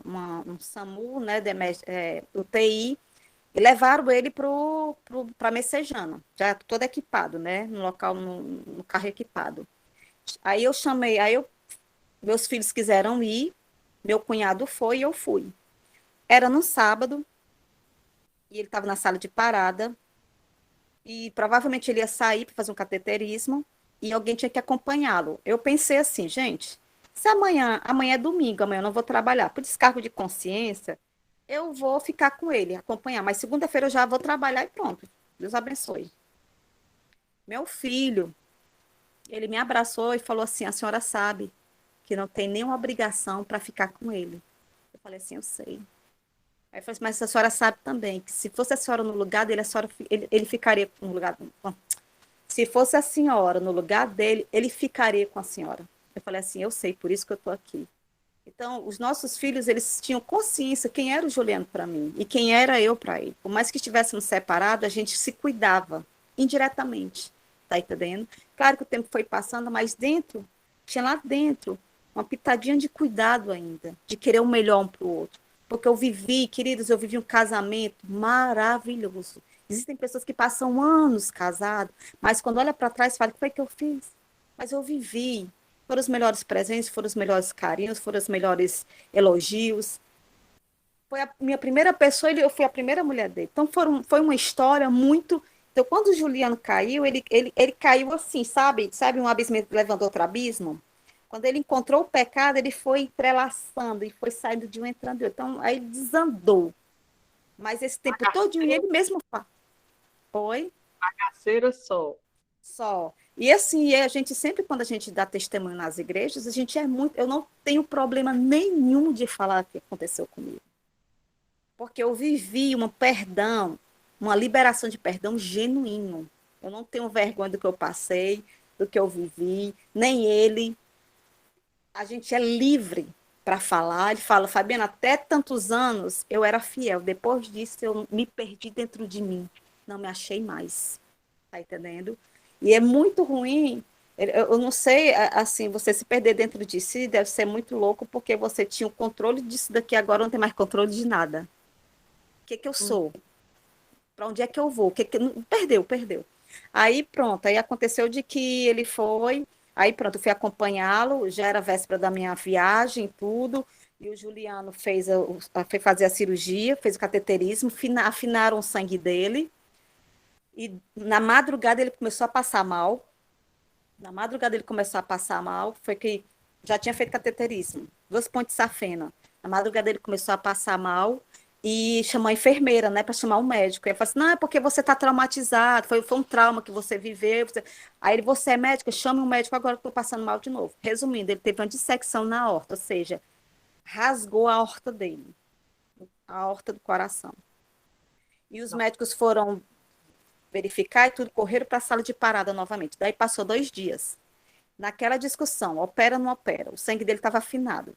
um SAMU, né, UTI, e levaram ele para Messejana, já todo equipado, né, no local, no carro equipado. Aí eu chamei, meus filhos quiseram ir, meu cunhado foi e eu fui. Era no sábado, e ele estava na sala de parada, e provavelmente ele ia sair para fazer um cateterismo, e alguém tinha que acompanhá-lo. Eu pensei assim, gente, se amanhã é domingo, amanhã eu não vou trabalhar, por descargo de consciência, eu vou ficar com ele, acompanhar, mas segunda-feira eu já vou trabalhar e pronto. Deus abençoe. Meu filho, ele me abraçou e falou assim, a senhora sabe que não tem nenhuma obrigação para ficar com ele. Eu falei assim, eu sei. Aí eu falei assim, mas a senhora sabe também que se fosse a senhora no lugar dele, ele ficaria no lugar. Se fosse a senhora no lugar dele, ele ficaria com a senhora. Eu falei assim, eu sei, por isso que eu estou aqui. Então, os nossos filhos, eles tinham consciência quem era o Juliano para mim e quem era eu para ele. Por mais que estivéssemos separados, a gente se cuidava indiretamente, tá entendendo? Claro que o tempo foi passando, mas dentro, tinha lá dentro uma pitadinha de cuidado ainda, de querer o melhor um para o outro. Porque eu vivi, queridos, eu vivi um casamento maravilhoso. Existem pessoas que passam anos casados, mas quando olha para trás, fala, o que foi que eu fiz? Mas eu vivi. Foram os melhores presentes, foram os melhores carinhos, foram os melhores elogios. Foi a minha primeira pessoa, eu fui a primeira mulher dele. Então foi uma história muito. Então, quando o Juliano caiu, ele caiu assim, sabe, um abismo levando outro abismo? Quando ele encontrou o pecado, ele foi entrelaçando e foi saindo de um entrando. Então, aí ele desandou. Mas esse tempo todo, ele mesmo foi. Bagaceira só. Só. E assim, a gente sempre, quando a gente dá testemunho nas igrejas, a gente é muito. Eu não tenho problema nenhum de falar o que aconteceu comigo. Porque eu vivi um perdão, uma liberação de perdão genuíno. Eu não tenho vergonha do que eu passei, do que eu vivi, nem ele. A gente é livre para falar. Ele fala, Fabiana, até tantos anos eu era fiel. Depois disso, eu me perdi dentro de mim. Não me achei mais. Tá entendendo? E é muito ruim, eu não sei, assim, você se perder dentro de si deve ser muito louco, porque você tinha o controle disso daqui, agora não tem mais controle de nada. O que eu sou? Para onde é que eu vou? Perdeu. Aí pronto, aí aconteceu de que ele foi, aí pronto, eu fui acompanhá-lo, já era véspera da minha viagem, tudo, e o Juliano foi fazer a cirurgia, fez o cateterismo, afinaram o sangue dele, e na madrugada ele começou a passar mal. Na madrugada ele começou a passar mal, foi que já tinha feito cateterismo, 2 pontos de safena. Na madrugada ele começou a passar mal e chamou a enfermeira, né, para chamar o médico. E ele falou assim, não, é porque você está traumatizado, foi um trauma que você viveu. Aí você é médico, chame um médico agora que estou passando mal de novo. Resumindo, ele teve uma dissecção na aorta, ou seja, rasgou a aorta dele, a aorta do coração. E os médicos foram verificar e tudo, correram para a sala de parada novamente. Daí passou 2 dias. Naquela discussão, opera ou não opera, o sangue dele estava afinado.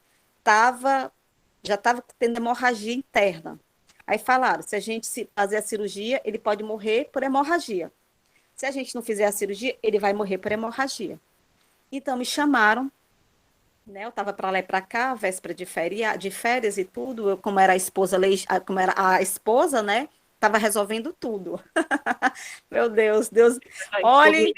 Já estava tendo hemorragia interna. Aí falaram, se a gente fazer a cirurgia, ele pode morrer por hemorragia. Se a gente não fizer a cirurgia, ele vai morrer por hemorragia. Então me chamaram, né? Eu estava para lá e para cá, véspera de férias e tudo. Eu, como era a esposa, né? Estava resolvendo tudo. Meu Deus, olhe,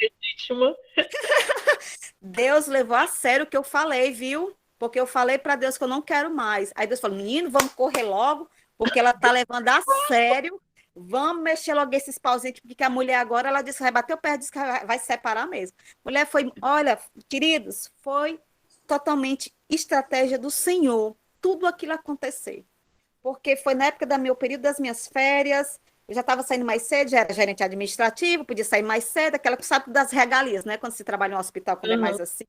Deus levou a sério o que eu falei, viu? Porque eu falei para Deus que eu não quero mais. Aí Deus falou, menino, vamos correr logo, porque ela tá levando a sério. Vamos mexer logo esses pauzinhos, porque a mulher agora, ela disse que vai bater o pé, disse que vai se separar mesmo. Mulher foi, olha, queridos, foi totalmente estratégia do Senhor, tudo aquilo acontecer. Porque foi na época do meu período das minhas férias, eu já estava saindo mais cedo, já era gerente administrativo, podia sair mais cedo, aquela que sabe das regalias, né? Quando se trabalha em um hospital, quando é mais assim.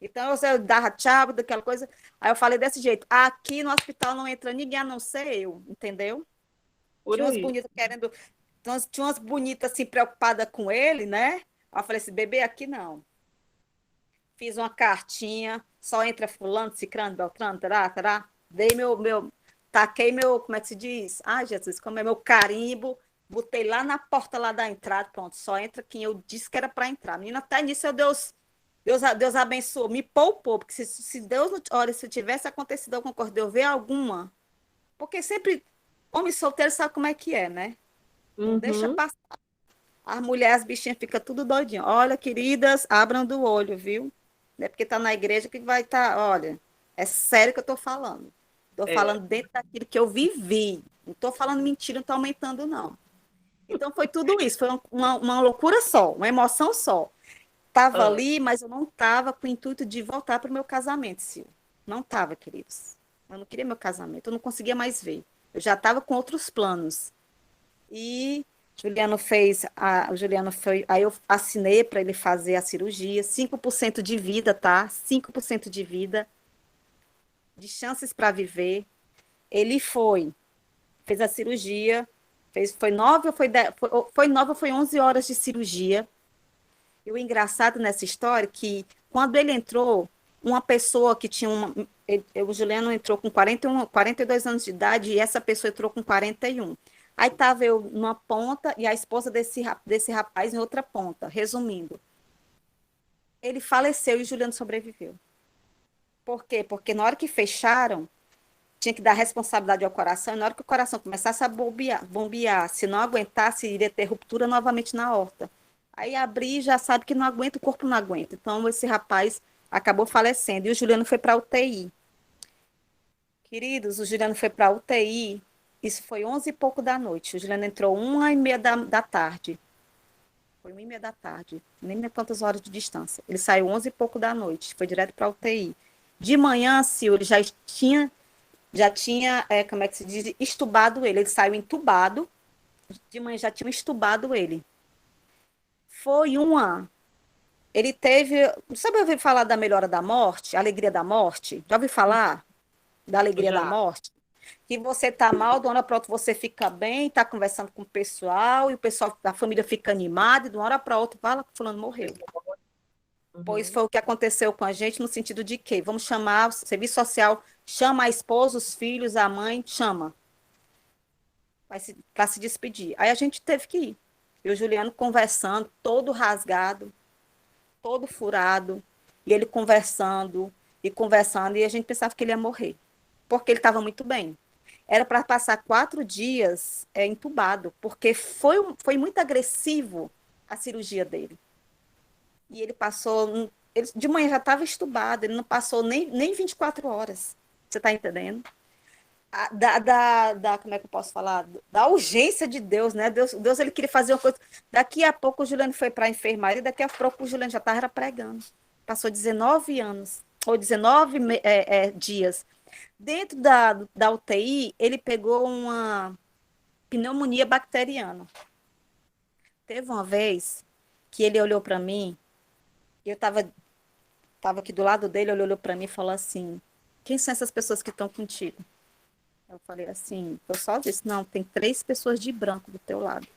Então, eu dava tchau, daquela coisa. Aí eu falei desse jeito, aqui no hospital não entra ninguém a não ser eu, entendeu? Tinha umas bonitas querendo, tinha umas bonitas assim, preocupadas com ele, né? Aí eu falei assim, bebê, aqui não. Fiz uma cartinha, só entra fulano, cicrano, beltrano, tará. Dei taquei como é que se diz? Ai, Jesus, como é meu carimbo, botei lá na porta lá da entrada, pronto, só entra quem eu disse que era para entrar. Menina, até nisso Deus abençoou, me poupou, porque se Deus, olha, se tivesse acontecido alguma coisa, de eu ver alguma, porque sempre, homem solteiro sabe como é que é, né? Não deixa passar. As mulheres, as bichinhas, ficam tudo doidinhas. Olha, queridas, abram do olho, viu? Não é porque tá na igreja que vai estar, olha, é sério que eu tô falando. Estou falando dentro daquilo que eu vivi. Não estou falando mentira, não estou aumentando, não. Então, foi tudo isso. Foi uma loucura só, uma emoção só. Estava ali, mas eu não estava com o intuito de voltar para o meu casamento, Sil. Não estava, queridos. Eu não queria meu casamento, eu não conseguia mais ver. Eu já estava com outros planos. E o Juliano foi, aí eu assinei para ele fazer a cirurgia, 5% de vida, tá? 5% de vida, de chances para viver. Ele fez a cirurgia, foi 9 ou foi 11 horas de cirurgia. E o engraçado nessa história é que quando ele entrou, uma pessoa que tinha o Juliano entrou com 42 anos de idade e essa pessoa entrou com 41. Aí estava eu numa ponta e a esposa desse rapaz em outra ponta. Resumindo, ele faleceu e o Juliano sobreviveu. Por quê? Porque na hora que fecharam, tinha que dar responsabilidade ao coração, e na hora que o coração começasse a bombear, se não aguentasse, iria ter ruptura novamente na aorta. Aí abrir já sabe que não aguenta, o corpo não aguenta. Então, esse rapaz acabou falecendo e o Juliano foi para a UTI. Queridos, o Juliano foi para a UTI, isso foi 11 e pouco da noite. O Juliano entrou 1h30 da tarde. Foi 1h30 da tarde, nem lembro quantas horas de distância. Ele saiu 11 e pouco da noite, foi direto para a UTI. De manhã, Sil, ele já tinha, como é que se diz, estubado ele. Ele saiu entubado, de manhã já tinha estubado ele. Foi ele teve, sabe ouvir falar da melhora da morte, a alegria da morte? Já ouviu falar da alegria da morte? Que você tá mal, de uma hora para outra você fica bem, tá conversando com o pessoal, e o pessoal da família fica animado, e de uma hora para outra, fala que fulano morreu. Pois foi o que aconteceu com a gente, no sentido de que vamos chamar o serviço social, chama a esposa, os filhos, a mãe, chama para se despedir. Aí a gente teve que ir. E o Juliano conversando, todo rasgado, todo furado, e ele conversando, e a gente pensava que ele ia morrer, porque ele estava muito bem. Era para passar 4 dias entubado, porque foi muito agressivo a cirurgia dele. E ele passou, de manhã já estava estubado, ele não passou nem 24 horas. Você está entendendo? Como é que eu posso falar? Da urgência de Deus, né? Deus ele queria fazer uma coisa. Daqui a pouco o Juliano foi para a enfermaria, e daqui a pouco o Juliano já estava pregando. Passou 19 anos, ou 19 dias. Dentro da UTI, ele pegou uma pneumonia bacteriana. Teve uma vez que ele olhou para mim, eu estava aqui do lado dele, ele olhou para mim e falou assim: quem são essas pessoas que estão contigo? Eu falei assim, eu só disse, não, tem 3 pessoas de branco do teu lado.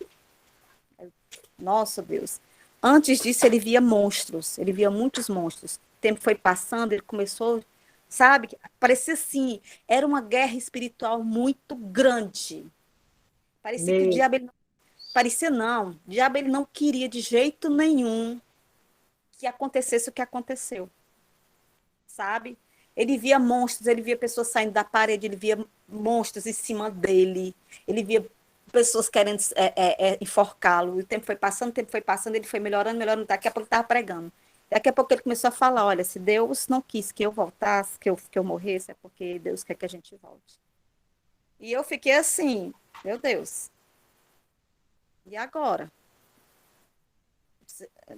Nossa, Deus. Antes disso, ele via monstros, ele via muitos monstros. O tempo foi passando, ele começou, sabe, parecia assim, era uma guerra espiritual muito grande. Parecia que o diabo, o diabo ele não queria de jeito nenhum que acontecesse o que aconteceu, sabe? Ele via monstros, ele via pessoas saindo da parede, ele via monstros em cima dele, ele via pessoas querendo enforcá-lo. O tempo foi passando, ele foi melhorando, daqui a pouco ele estava pregando. Daqui a pouco ele começou a falar, olha, se Deus não quis que eu voltasse, que eu morresse, é porque Deus quer que a gente volte. E eu fiquei assim, meu Deus, e agora?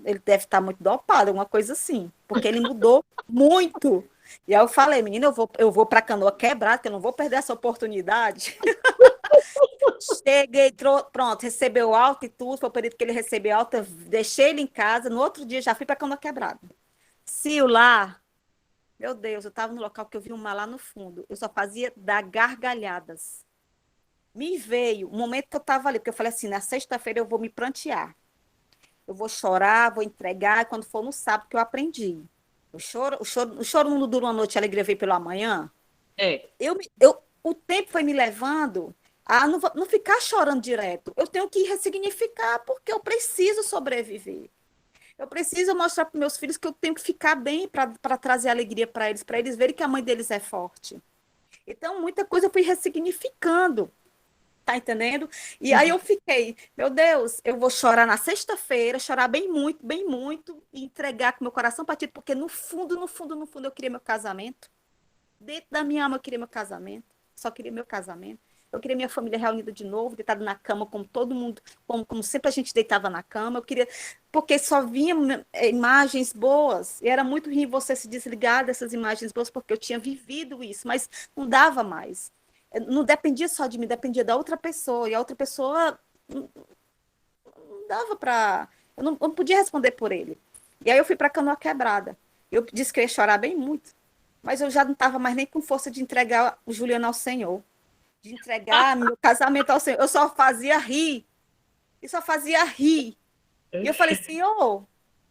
Ele deve estar muito dopado, alguma coisa assim, porque ele mudou muito. E aí eu falei, menina, eu vou para Canoa Quebrada, que eu não vou perder essa oportunidade. Cheguei, pronto, recebeu alta e tudo, foi o período que ele recebeu alta, deixei ele em casa, no outro dia já fui para Canoa Quebrada. Sil lá, meu Deus, eu estava no local que eu vi um mar lá no fundo, eu só fazia dar gargalhadas. Me veio um momento que eu estava ali, porque eu falei assim, na sexta-feira eu vou me prantear. Eu vou chorar, vou entregar, quando for no sábado que eu aprendi. O choro não dura uma noite, a alegria veio pelo amanhã. O tempo foi me levando a não ficar chorando direto. Eu tenho que ressignificar, porque eu preciso sobreviver. Eu preciso mostrar para meus filhos que eu tenho que ficar bem para trazer alegria para eles verem que a mãe deles é forte. Então, muita coisa eu fui ressignificando. Tá entendendo? E aí eu fiquei, meu Deus, eu vou chorar na sexta-feira, chorar bem muito, e entregar com meu coração partido, porque no fundo, eu queria meu casamento. Dentro da minha alma eu queria meu casamento. Só queria meu casamento. Eu queria minha família reunida de novo, deitada na cama, como todo mundo, como sempre a gente deitava na cama. Eu queria, porque só vinha imagens boas. E era muito ruim você se desligar dessas imagens boas, porque eu tinha vivido isso, mas não dava mais. Não dependia só de mim, dependia da outra pessoa, e a outra pessoa não dava para... Eu não podia responder por ele. E aí eu fui para Canoa Quebrada. Eu disse que eu ia chorar bem muito, mas eu já não estava mais nem com força de entregar o Juliano ao Senhor, de entregar meu casamento ao Senhor. Eu só fazia rir. E eu falei, Senhor,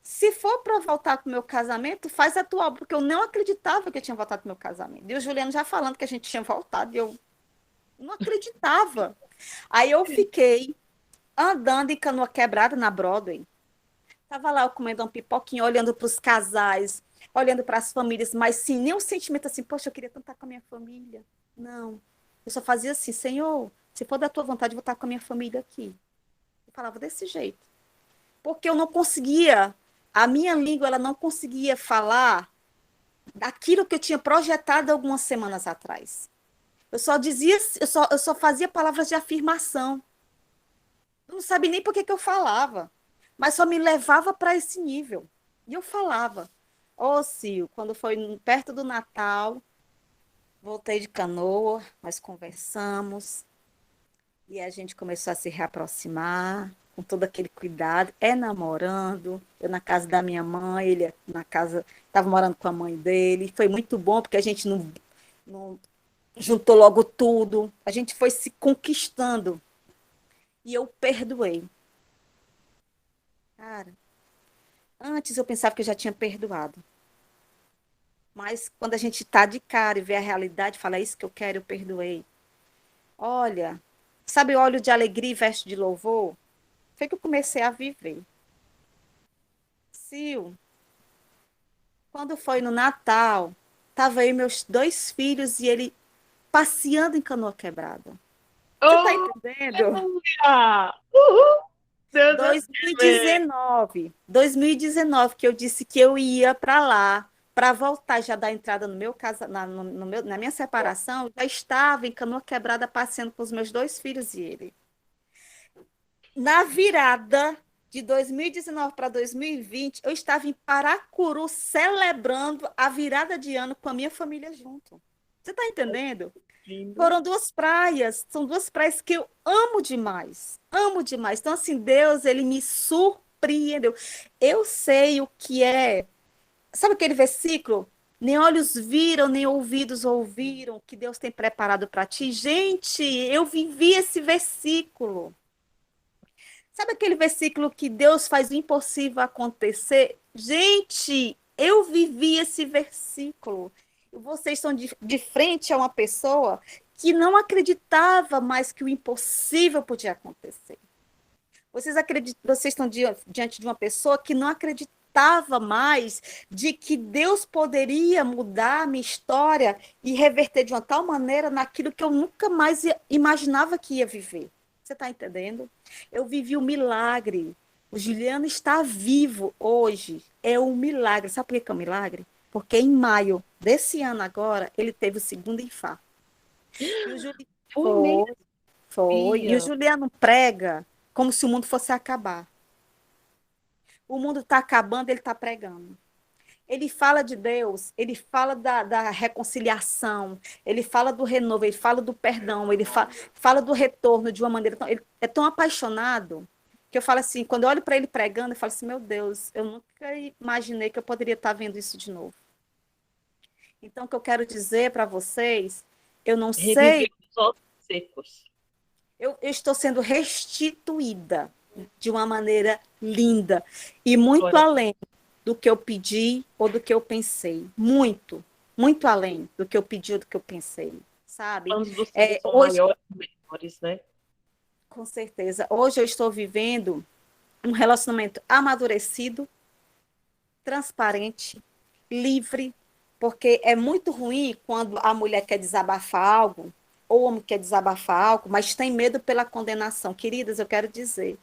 se for para voltar para o meu casamento, faz a tua obra, porque eu não acreditava que eu tinha voltado para o meu casamento. E o Juliano já falando que a gente tinha voltado, e eu não acreditava. Aí eu fiquei andando em Canoa Quebrada na Broadway. Tava lá eu comendo um pipoquinho, olhando para os casais, olhando para as famílias, mas sem nenhum sentimento assim, poxa, eu queria tanto estar com a minha família. Não. Eu só fazia assim, Senhor, se for da tua vontade, eu vou estar com a minha família aqui. Eu falava desse jeito. Porque eu não conseguia, a minha língua, ela não conseguia falar daquilo que eu tinha projetado algumas semanas atrás. Eu só dizia, eu só fazia palavras de afirmação. Eu não sabia nem por que eu falava, mas só me levava para esse nível. E eu falava. Ô, Sil, quando foi perto do Natal, voltei de canoa, nós conversamos, e a gente começou a se reaproximar, com todo aquele cuidado, namorando, eu na casa da minha mãe, ele na casa, estava morando com a mãe dele, foi muito bom, porque a gente não juntou logo tudo, a gente foi se conquistando, e eu perdoei. Cara, antes eu pensava que eu já tinha perdoado. Mas quando a gente está de cara e vê a realidade, fala, é isso que eu quero, eu perdoei. Olha, sabe o óleo de alegria e veste de louvor? Foi que eu comecei a viver. Sil, quando foi no Natal, tava aí meus dois filhos e ele passeando em Canoa Quebrada. Você tá Oh, entendendo? aleluia! Uhul! Deus é fiel. 2019 que eu disse que eu ia para lá, para voltar já dar entrada no meu casa, na minha separação, eu já estava em Canoa Quebrada passeando com os meus dois filhos e ele. Na virada de 2019 para 2020, eu estava em Paracuru celebrando a virada de ano com a minha família junto. Você está entendendo? Lindo. Foram duas praias, são duas praias que eu amo demais, amo demais. Então, assim, Deus, ele me surpreendeu. Eu sei o que é. Sabe aquele versículo? Nem olhos viram, nem ouvidos ouviram o que Deus tem preparado para ti. Gente, eu vivi esse versículo. Sabe aquele versículo que Deus faz o impossível acontecer? Gente, eu vivi esse versículo. E vocês estão de frente a uma pessoa que não acreditava mais que o impossível podia acontecer. Vocês estão diante de uma pessoa que não acreditava mais de que Deus poderia mudar a minha história e reverter de uma tal maneira naquilo que eu nunca mais imaginava que ia viver. Você está entendendo? Eu vivi o milagre. O Juliano está vivo hoje. É um milagre. Sabe por que é um milagre? Porque em maio desse ano agora, ele teve o segundo infarto. E o Juliano Foi mesmo, foi, foi. E o Bia. Juliano prega como se o mundo fosse acabar. O mundo está acabando, ele está pregando. Ele fala de Deus, ele fala da reconciliação, ele fala do renovo, ele fala do perdão, ele fala do retorno de uma maneira. Ele é tão apaixonado que eu falo assim, quando eu olho para ele pregando, eu falo assim, meu Deus, eu nunca imaginei que eu poderia estar vendo isso de novo. Então, o que eu quero dizer para vocês, eu não Reviveu sei, os ossos secos. eu estou sendo restituída de uma maneira linda e muito Glória. além do que eu pedi ou do que eu pensei. Muito, muito além do que eu pedi ou do que eu pensei, sabe? Planos do Senhor são Hoje, maiores e melhores, né? com certeza, hoje eu estou vivendo um relacionamento amadurecido, transparente, livre, porque é muito ruim quando a mulher quer desabafar algo, ou o homem quer desabafar algo, mas tem medo pela condenação. Queridas, eu quero dizer,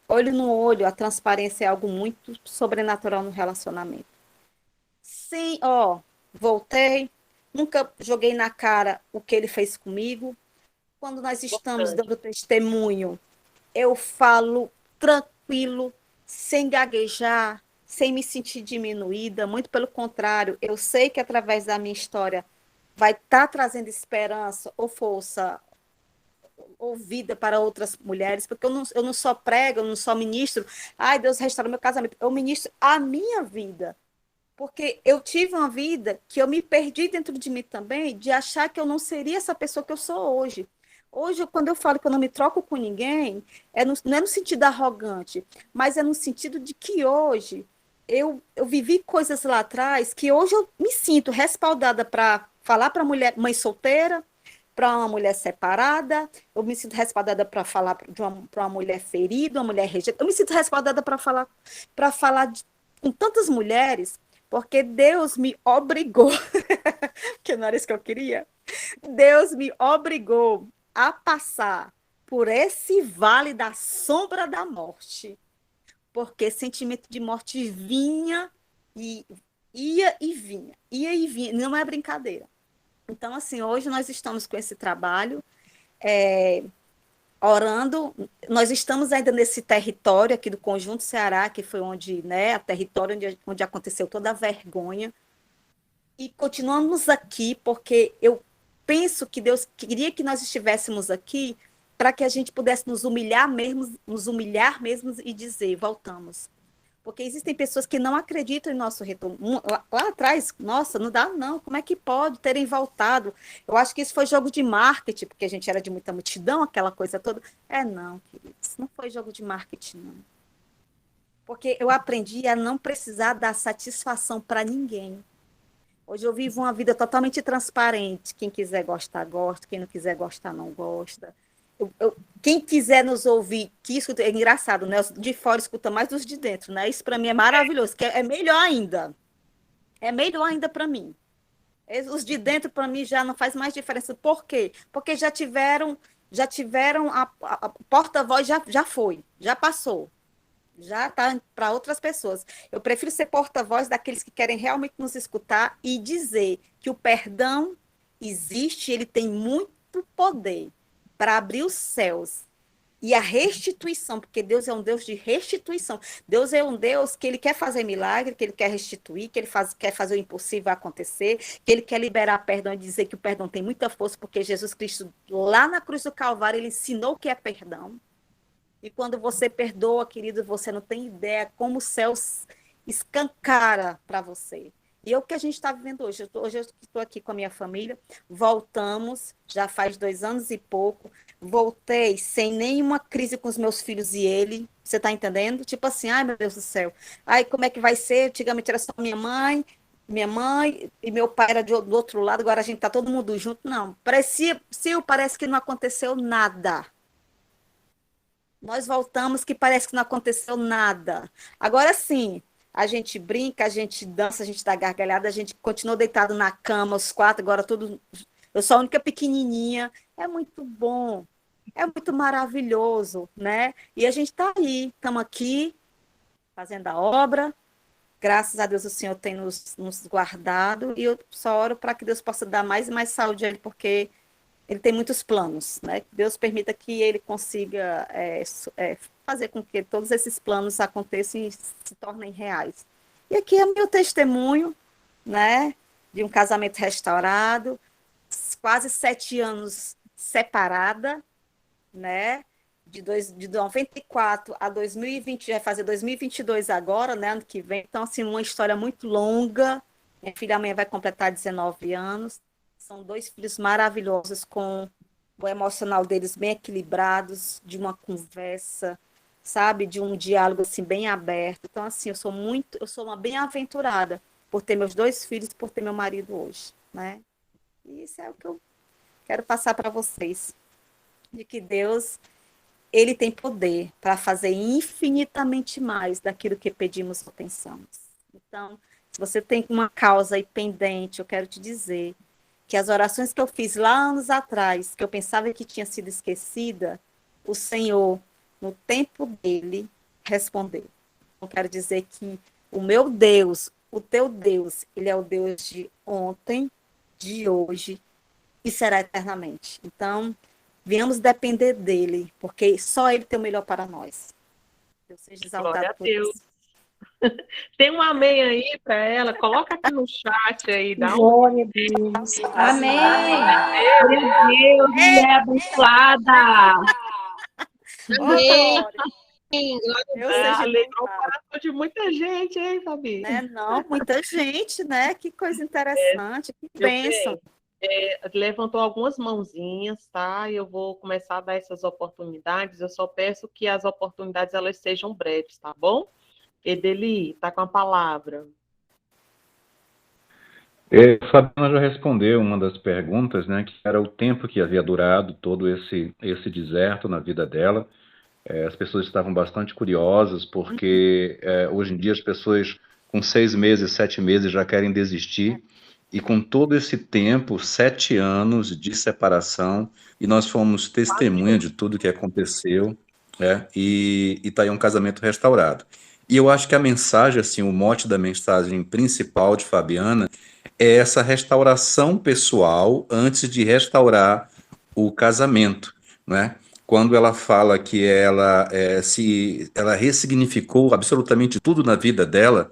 olho no olho, a transparência é algo muito sobrenatural no relacionamento. Sim, ó, voltei, nunca joguei na cara o que ele fez comigo. Quando nós estamos Importante. dando testemunho, eu falo tranquilo, sem gaguejar, sem me sentir diminuída, muito pelo contrário, eu sei que através da minha história vai estar trazendo esperança ou força ou vida para outras mulheres, porque eu não só prego, eu não só ministro, ai, Deus restaura meu casamento, eu ministro a minha vida, porque eu tive uma vida que eu me perdi dentro de mim também, de achar que eu não seria essa pessoa que eu sou hoje. Hoje, quando eu falo que eu não me troco com ninguém, não é no sentido arrogante, mas é no sentido de que hoje eu vivi coisas lá atrás que hoje eu me sinto respaldada para falar para mulher, mãe solteira, para uma mulher separada, eu me sinto respaldada para falar para uma mulher ferida, uma mulher rejeitada, eu me sinto respaldada para falar com tantas mulheres, porque Deus me obrigou, que não era isso que eu queria, Deus me obrigou a passar por esse vale da sombra da morte, porque sentimento de morte vinha e ia e vinha, não é brincadeira. Então, assim, hoje nós estamos com esse trabalho, é, orando, nós estamos ainda nesse território aqui do Conjunto Ceará, que foi onde, né, a território onde aconteceu toda a vergonha, e continuamos aqui porque eu penso que Deus queria que nós estivéssemos aqui para que a gente pudesse nos humilhar mesmo e dizer, voltamos. Porque existem pessoas que não acreditam em nosso retorno. Lá atrás, nossa, não dá não, como é que pode terem voltado? Eu acho que isso foi jogo de marketing, porque a gente era de muita multidão, aquela coisa toda. Não, queridos, não foi jogo de marketing, não. Porque eu aprendi a não precisar dar satisfação para ninguém. Hoje eu vivo uma vida totalmente transparente. Quem quiser gostar, gosta. Quem não quiser gostar, não gosta. Quem quiser nos ouvir, que escuta, é engraçado, né? Os de fora escuta mais dos de dentro, né? Isso para mim é maravilhoso, que é melhor ainda. É melhor ainda para mim. Os de dentro, para mim, já não faz mais diferença. Por quê? Porque já tiveram a porta-voz já foi, já passou. Já está para outras pessoas. Eu prefiro ser porta-voz daqueles que querem realmente nos escutar e dizer que o perdão existe, ele tem muito poder para abrir os céus e a restituição, porque Deus é um Deus de restituição. Deus é um Deus que ele quer fazer milagre, que ele quer restituir, que ele quer fazer o impossível acontecer, que ele quer liberar perdão e dizer que o perdão tem muita força, porque Jesus Cristo, lá na cruz do Calvário, ele ensinou o que é perdão. E quando você perdoa, querido, você não tem ideia como o céu escancara para você. E é o que a gente está vivendo hoje. Hoje eu estou aqui com a minha família, voltamos, já faz 2 anos e pouco, voltei sem nenhuma crise com os meus filhos e ele, você está entendendo? Tipo assim, ai meu Deus do céu, ai como é que vai ser? Antigamente era só minha mãe e meu pai era do outro lado, agora a gente está todo mundo junto. Não, parece que não aconteceu nada. Nós voltamos que parece que não aconteceu nada. Agora sim, a gente brinca, a gente dança, a gente dá gargalhada, a gente continua deitado na cama, os 4, agora tudo. Eu sou a única pequenininha. É muito bom, é muito maravilhoso, né? E a gente está aí, estamos aqui, fazendo a obra. Graças a Deus o Senhor tem nos guardado e eu só oro para que Deus possa dar mais e mais saúde a Ele, porque ele tem muitos planos, né? Deus permita que ele consiga fazer com que todos esses planos aconteçam e se tornem reais. E aqui é meu testemunho, né? De um casamento restaurado, quase 7 anos separada, né? De 94 a 2020, vai fazer 2022 agora, né? Ano que vem. Então, assim, uma história muito longa. Minha filha amanhã vai completar 19 anos. São 2 filhos maravilhosos, com o emocional deles bem equilibrados, de uma conversa, sabe? De um diálogo, assim, bem aberto. Então, assim, eu sou uma bem-aventurada por ter meus 2 filhos, por ter meu marido hoje, né? E isso é o que eu quero passar para vocês. De que Deus, ele tem poder para fazer infinitamente mais daquilo que pedimos ou pensamos. Então, se você tem uma causa aí pendente, eu quero te dizer que as orações que eu fiz lá anos atrás, que eu pensava que tinha sido esquecida, o Senhor, no tempo dele, respondeu. Eu quero dizer que o meu Deus, o teu Deus, ele é o Deus de ontem, de hoje e será eternamente. Então, venhamos depender dele, porque só ele tem o melhor para nós. Deus seja exaltado. Glória a Deus. Tem um amém aí para ela? Coloca aqui no chat aí. Dá Glória a Deus. Amém. Meu Deus, mulher abençoada. Amém. Alegrou o coração de muita gente, hein, Fabi? Né? Não, muita gente, né? Que coisa interessante, que bênção. levantou algumas mãozinhas, tá? Eu vou começar a dar essas oportunidades. Eu só peço que as oportunidades elas sejam breves, tá bom? Edeli, tá com a palavra. Fabiana já respondeu uma das perguntas, né, que era o tempo que havia durado todo esse deserto na vida dela. As pessoas estavam bastante curiosas, porque hoje em dia as pessoas com 6 meses, 7 meses já querem desistir, e com todo esse tempo, 7 anos de separação, e nós fomos testemunha de tudo que aconteceu, e está aí um casamento restaurado. E eu acho que a mensagem, assim, o mote da mensagem principal de Fabiana é essa restauração pessoal antes de restaurar o casamento, né? Quando ela fala que ela ressignificou absolutamente tudo na vida dela,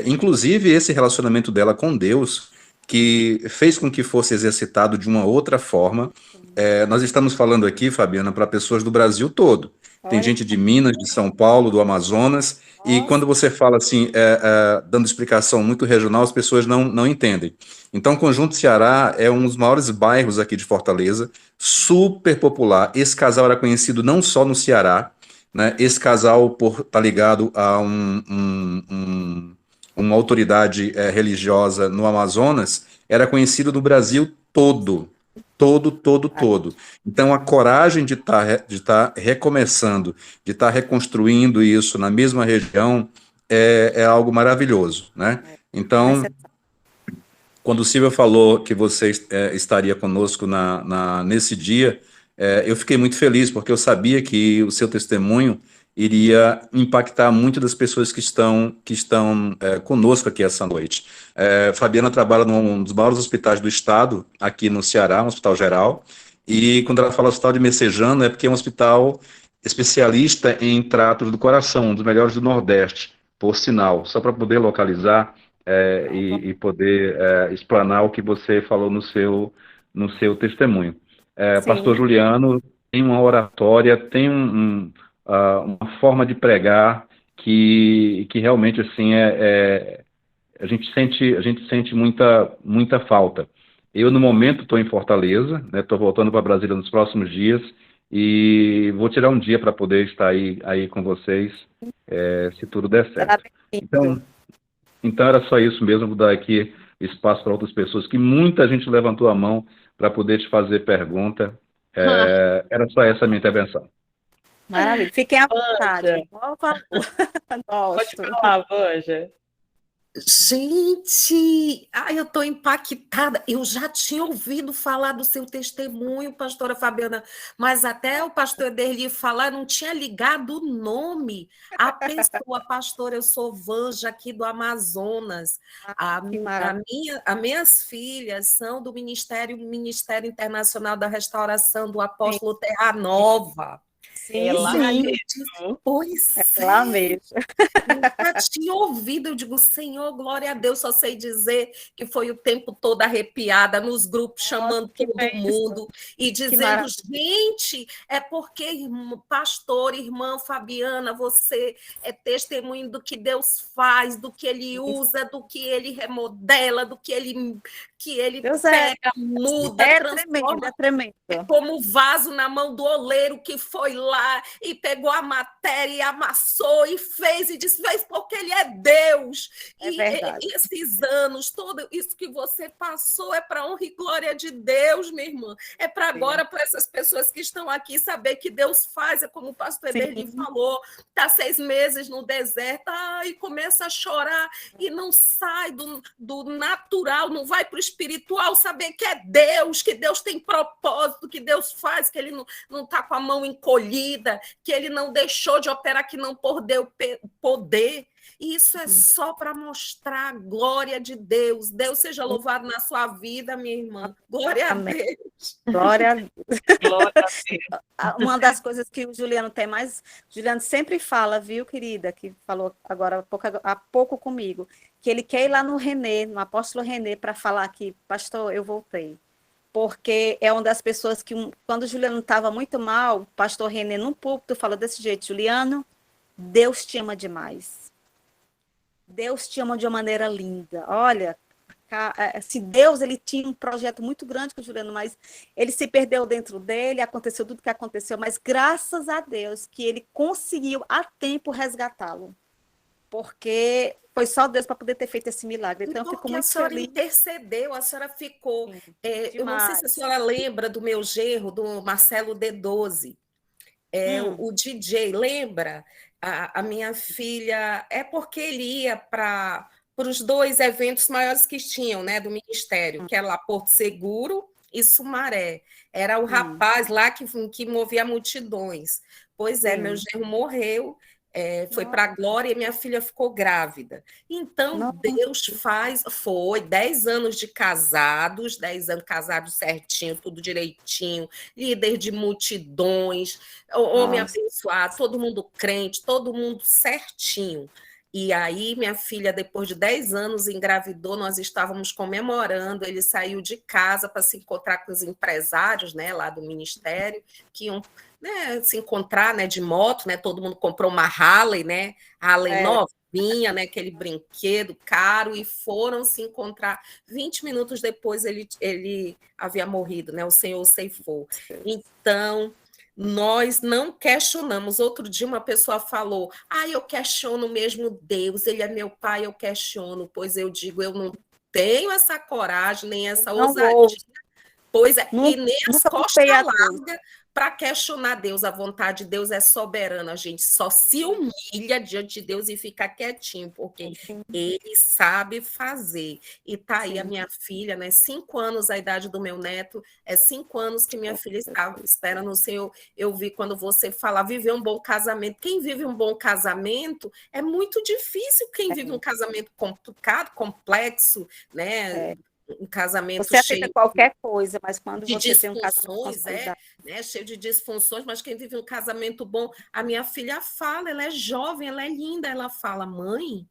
inclusive esse relacionamento dela com Deus, que fez com que fosse exercitado de uma outra forma. Nós estamos falando aqui, Fabiana, para pessoas do Brasil todo. Tem Olha, gente de Minas, de São Paulo, do Amazonas, e nossa, quando você fala assim, dando explicação muito regional, as pessoas não entendem. Então, Conjunto Ceará é um dos maiores bairros aqui de Fortaleza, super popular. Esse casal era conhecido não só no Ceará, né? Esse casal, por estar ligado a uma autoridade religiosa no Amazonas, era conhecido do Brasil todo. Todo. Então, a coragem de estar recomeçando, de estar reconstruindo isso na mesma região, é algo maravilhoso, né? Então, quando o Silvio falou que você estaria conosco nesse dia, eu fiquei muito feliz, porque eu sabia que o seu testemunho iria impactar muito das pessoas que estão conosco aqui essa noite. Fabiana trabalha num dos maiores hospitais do estado, aqui no Ceará, um hospital geral, e quando ela fala hospital de Messejana, é porque é um hospital especialista em tratos do coração, um dos melhores do Nordeste, por sinal, só para poder localizar e poder explanar o que você falou no seu testemunho. Pastor sim, Juliano tem uma oratória, tem uma forma de pregar que realmente assim a gente sente muita falta. Eu, no momento, estou em Fortaleza, né, estou voltando para Brasília nos próximos dias e vou tirar um dia para poder estar aí com vocês, se tudo der será certo. bem-vindo. Então era só isso mesmo, vou dar aqui espaço para outras pessoas, que muita gente levantou a mão para poder te fazer pergunta. Era só essa a minha intervenção. Maravilha. Fiquem à Vanja, vontade. Por favor. pode Gosto. falar, Vanja. Gente, ai, eu estou impactada. Eu já tinha ouvido falar do seu testemunho, pastora Fabiana, mas até o pastor Ederli falar, eu não tinha ligado o nome. A pessoa, pastora, eu sou Vanja aqui do Amazonas. Que maravilha. As minhas filhas são do Ministério Internacional da Restauração do Apóstolo Terra Nova. Sim, É lá sim. mesmo. Pois É lá mesmo. nunca tinha ouvido, eu digo, Senhor, glória a Deus, só sei dizer que foi o tempo todo arrepiada nos grupos, chamando Que todo bênção. mundo e Que dizendo, maravilha. gente, é porque, pastor, irmã Fabiana, você é testemunho do que Deus faz, do que Ele usa, do que Ele remodela, do que Ele Deus é, pega, muda, tremendo, transforma. é tremendo. Como o vaso na mão do oleiro que foi lá e pegou a matéria e amassou e fez e desfez, porque ele é Deus. É verdade. E esses anos, tudo isso que você passou é para honra e glória de Deus, minha irmã. É para agora, para essas pessoas que estão aqui, saber que Deus faz, é como o pastor Ederli falou, está 6 meses no deserto, e começa a chorar e não sai do natural, não vai para o espiritual, saber que é Deus, que Deus tem propósito, que Deus faz, que Ele não está com a mão encolhida, que Ele não deixou de operar, que não perdeu poder. E isso é só para mostrar a glória de Deus. Deus seja louvado na sua vida, minha irmã. Glória Amém. a Deus. Glória a Deus. Glória a Deus. Uma das coisas que o Juliano tem mais... Juliano sempre fala, viu, querida, que falou agora há pouco comigo, que ele quer ir lá no Renê, no apóstolo Renê, para falar que, pastor, eu voltei. Porque é uma das pessoas que, quando o Juliano estava muito mal, o pastor Renê, no púlpito, falou desse jeito, Juliano, Deus te ama demais. Deus te ama de uma maneira linda. Olha, se Deus ele tinha um projeto muito grande com o Juliano, mas ele se perdeu dentro dele, aconteceu tudo o que aconteceu, mas graças a Deus que ele conseguiu a tempo resgatá-lo, porque foi só Deus para poder ter feito esse milagre. Então, eu fico Porque a muito senhora feliz. intercedeu, a senhora ficou. Eu não sei se a Demais. senhora lembra do meu genro, do Marcelo D12. O DJ, lembra? A minha filha, é porque ele ia para os 2 eventos maiores que tinham, né, do Ministério, que era lá Porto Seguro e Sumaré. Era o rapaz lá que movia multidões. Pois é, meu genro morreu, foi para a glória e minha filha ficou grávida. Então, Deus foi 10 anos de casados, 10 anos casados certinho, tudo direitinho, líder de multidões, homem abençoado, todo mundo crente, todo mundo certinho. E aí, minha filha, depois de 10 anos, engravidou, nós estávamos comemorando, ele saiu de casa para se encontrar com os empresários, né, lá do Ministério, que iam, né, se encontrar, né, de moto, né, todo mundo comprou uma Harley, né, Harley novinha, né, aquele brinquedo caro, e foram se encontrar. 20 minutos depois ele havia morrido, né, o Senhor ceifou. Então, nós não questionamos. Outro dia uma pessoa falou, eu questiono mesmo Deus, ele é meu pai, eu questiono. Pois eu digo, eu não tenho essa coragem, nem essa ousadia. Pois é, e nem as costas largas para questionar Deus. A vontade de Deus é soberana, a gente só se humilha diante de Deus e fica quietinho, porque ele sabe fazer. E tá aí a minha filha, né? 5 anos a idade do meu neto, 5 anos que minha filha estava esperando o Senhor. Eu vi quando você fala, viver um bom casamento. Quem vive um bom casamento é muito difícil. Quem vive um casamento complicado, complexo, né? Um casamento você aceita qualquer coisa, mas quando de você tem um disfunções, né, cheio de disfunções, mas quem vive um casamento bom, a minha filha fala, ela é jovem, ela é linda, ela fala, mãe,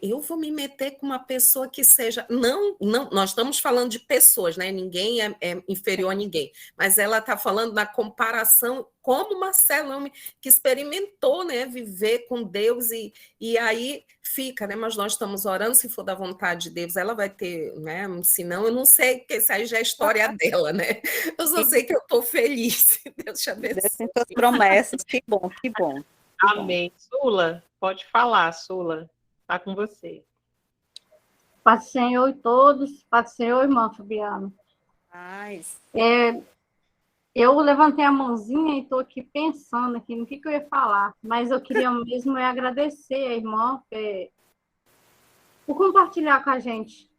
eu vou me meter com uma pessoa que seja... Não, nós estamos falando de pessoas, né? Ninguém é inferior a ninguém. Mas ela está falando na comparação como Marcelo, que experimentou, né, viver com Deus e aí fica, né? Mas nós estamos orando, se for da vontade de Deus, ela vai ter, né? Senão, eu não sei, porque isso aí já é história dela, né? Eu só sei que eu estou feliz. Deus te abençoe. Deus tem suas promessas, que bom, que bom. Amém. Sula, pode falar, Sula. Está com você. Paz do Senhor e todos, paz do Senhor, irmã Fabiana. Eu levantei a mãozinha e estou aqui pensando aqui no que eu ia falar, mas eu queria mesmo agradecer a irmã por compartilhar com a gente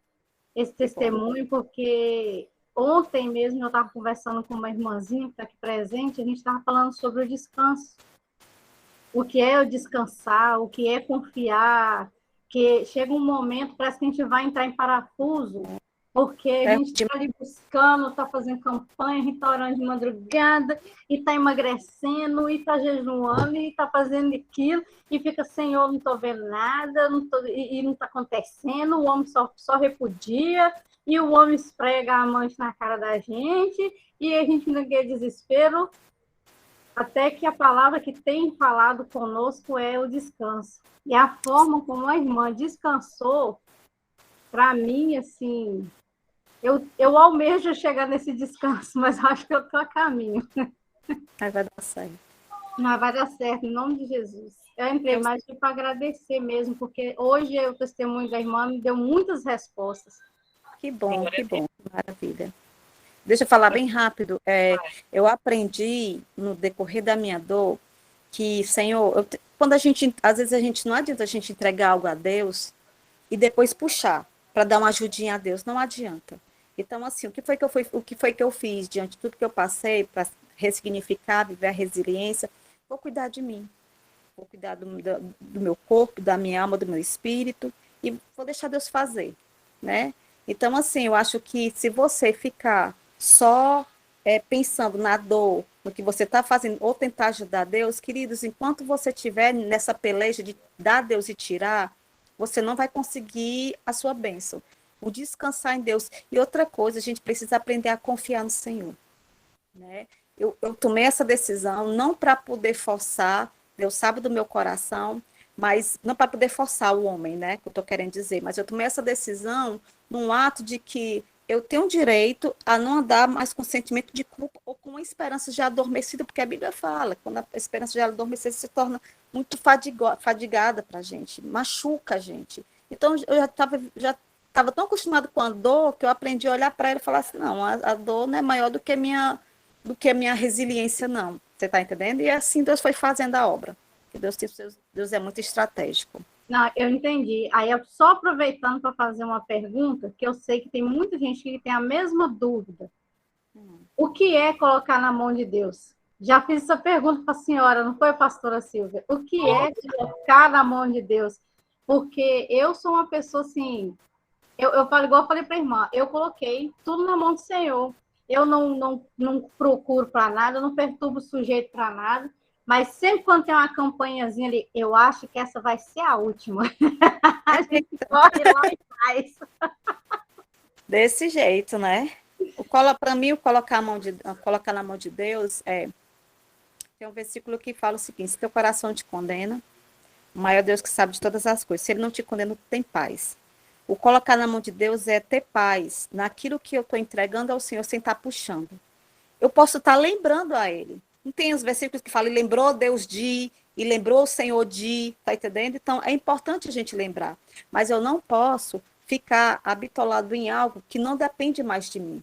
esse testemunho, porque ontem mesmo eu estava conversando com uma irmãzinha que está aqui presente, a gente estava falando sobre o descanso. O que é o descansar, o que é confiar, que chega um momento, parece que a gente vai entrar em parafuso, porque a gente está ali buscando, está fazendo campanha, a gente está orando de madrugada, e está emagrecendo, e está jejuando, e está fazendo aquilo, e fica, Senhor, não estou vendo nada, e não está acontecendo, o homem só repudia, e o homem esfrega a mão na cara da gente, e a gente não quer desespero, até que a palavra que tem falado conosco é o descanso. E a forma como a irmã descansou, para mim, assim, eu almejo chegar nesse descanso, mas acho que eu estou a caminho. Mas vai dar certo. Mas vai dar certo, em nome de Jesus. Eu entrei mais para agradecer mesmo, porque hoje o testemunho da irmã me deu muitas respostas. Que bom, maravilha. Deixa eu falar bem rápido. Eu aprendi no decorrer da minha dor que, Senhor, quando às vezes a gente não adianta a gente entregar algo a Deus e depois puxar para dar uma ajudinha a Deus, não adianta. Então, assim, o que foi que eu fiz diante de tudo que eu passei para ressignificar, viver a resiliência? Vou cuidar de mim, vou cuidar do meu corpo, da minha alma, do meu espírito e vou deixar Deus fazer, né? Então, assim, eu acho que se você ficar só pensando na dor, no que você está fazendo, ou tentar ajudar Deus, queridos, enquanto você estiver nessa peleja de dar a Deus e tirar, você não vai conseguir a sua bênção. O descansar em Deus. E outra coisa, a gente precisa aprender a confiar no Senhor. Né? Eu tomei essa decisão não para poder forçar, Deus sabe do meu coração, mas não para poder forçar o homem, né, que eu estou querendo dizer, mas eu tomei essa decisão num ato de que eu tenho direito a não andar mais com sentimento de culpa ou com uma esperança já adormecida, porque a Bíblia fala, quando a esperança já adormecida se torna muito fadigada para a gente, machuca a gente. Então, eu já estava tão acostumado com a dor que eu aprendi a olhar para ela e falar assim, não, a dor não é maior do que a minha resiliência, não. Você está entendendo? E assim Deus foi fazendo a obra. Deus é muito estratégico. Não, eu entendi. Aí, eu só aproveitando para fazer uma pergunta, que eu sei que tem muita gente que tem a mesma dúvida. O que é colocar na mão de Deus? Já fiz essa pergunta para a senhora, não foi, pastora Silvia? O que é colocar na mão de Deus? Porque eu sou uma pessoa assim, eu falo igual eu falei para a irmã, eu coloquei tudo na mão do Senhor. Eu não procuro para nada, eu não perturbo o sujeito para nada, mas sempre quando tem uma campanhazinha ali, eu acho que essa vai ser a última. A gente corre lá e faz. Desse jeito, né? Para mim, colocar na mão de Deus tem um versículo que fala o seguinte: se teu coração te condena, o maior Deus que sabe de todas as coisas. Se ele não te condena, tem paz. O colocar na mão de Deus é ter paz naquilo que eu estou entregando ao Senhor sem estar puxando. Eu posso estar lembrando a Ele. Não tem os versículos que falam, e lembrou Deus de, e lembrou o Senhor de, tá entendendo? Então, é importante a gente lembrar. Mas eu não posso ficar habitolado em algo que não depende mais de mim.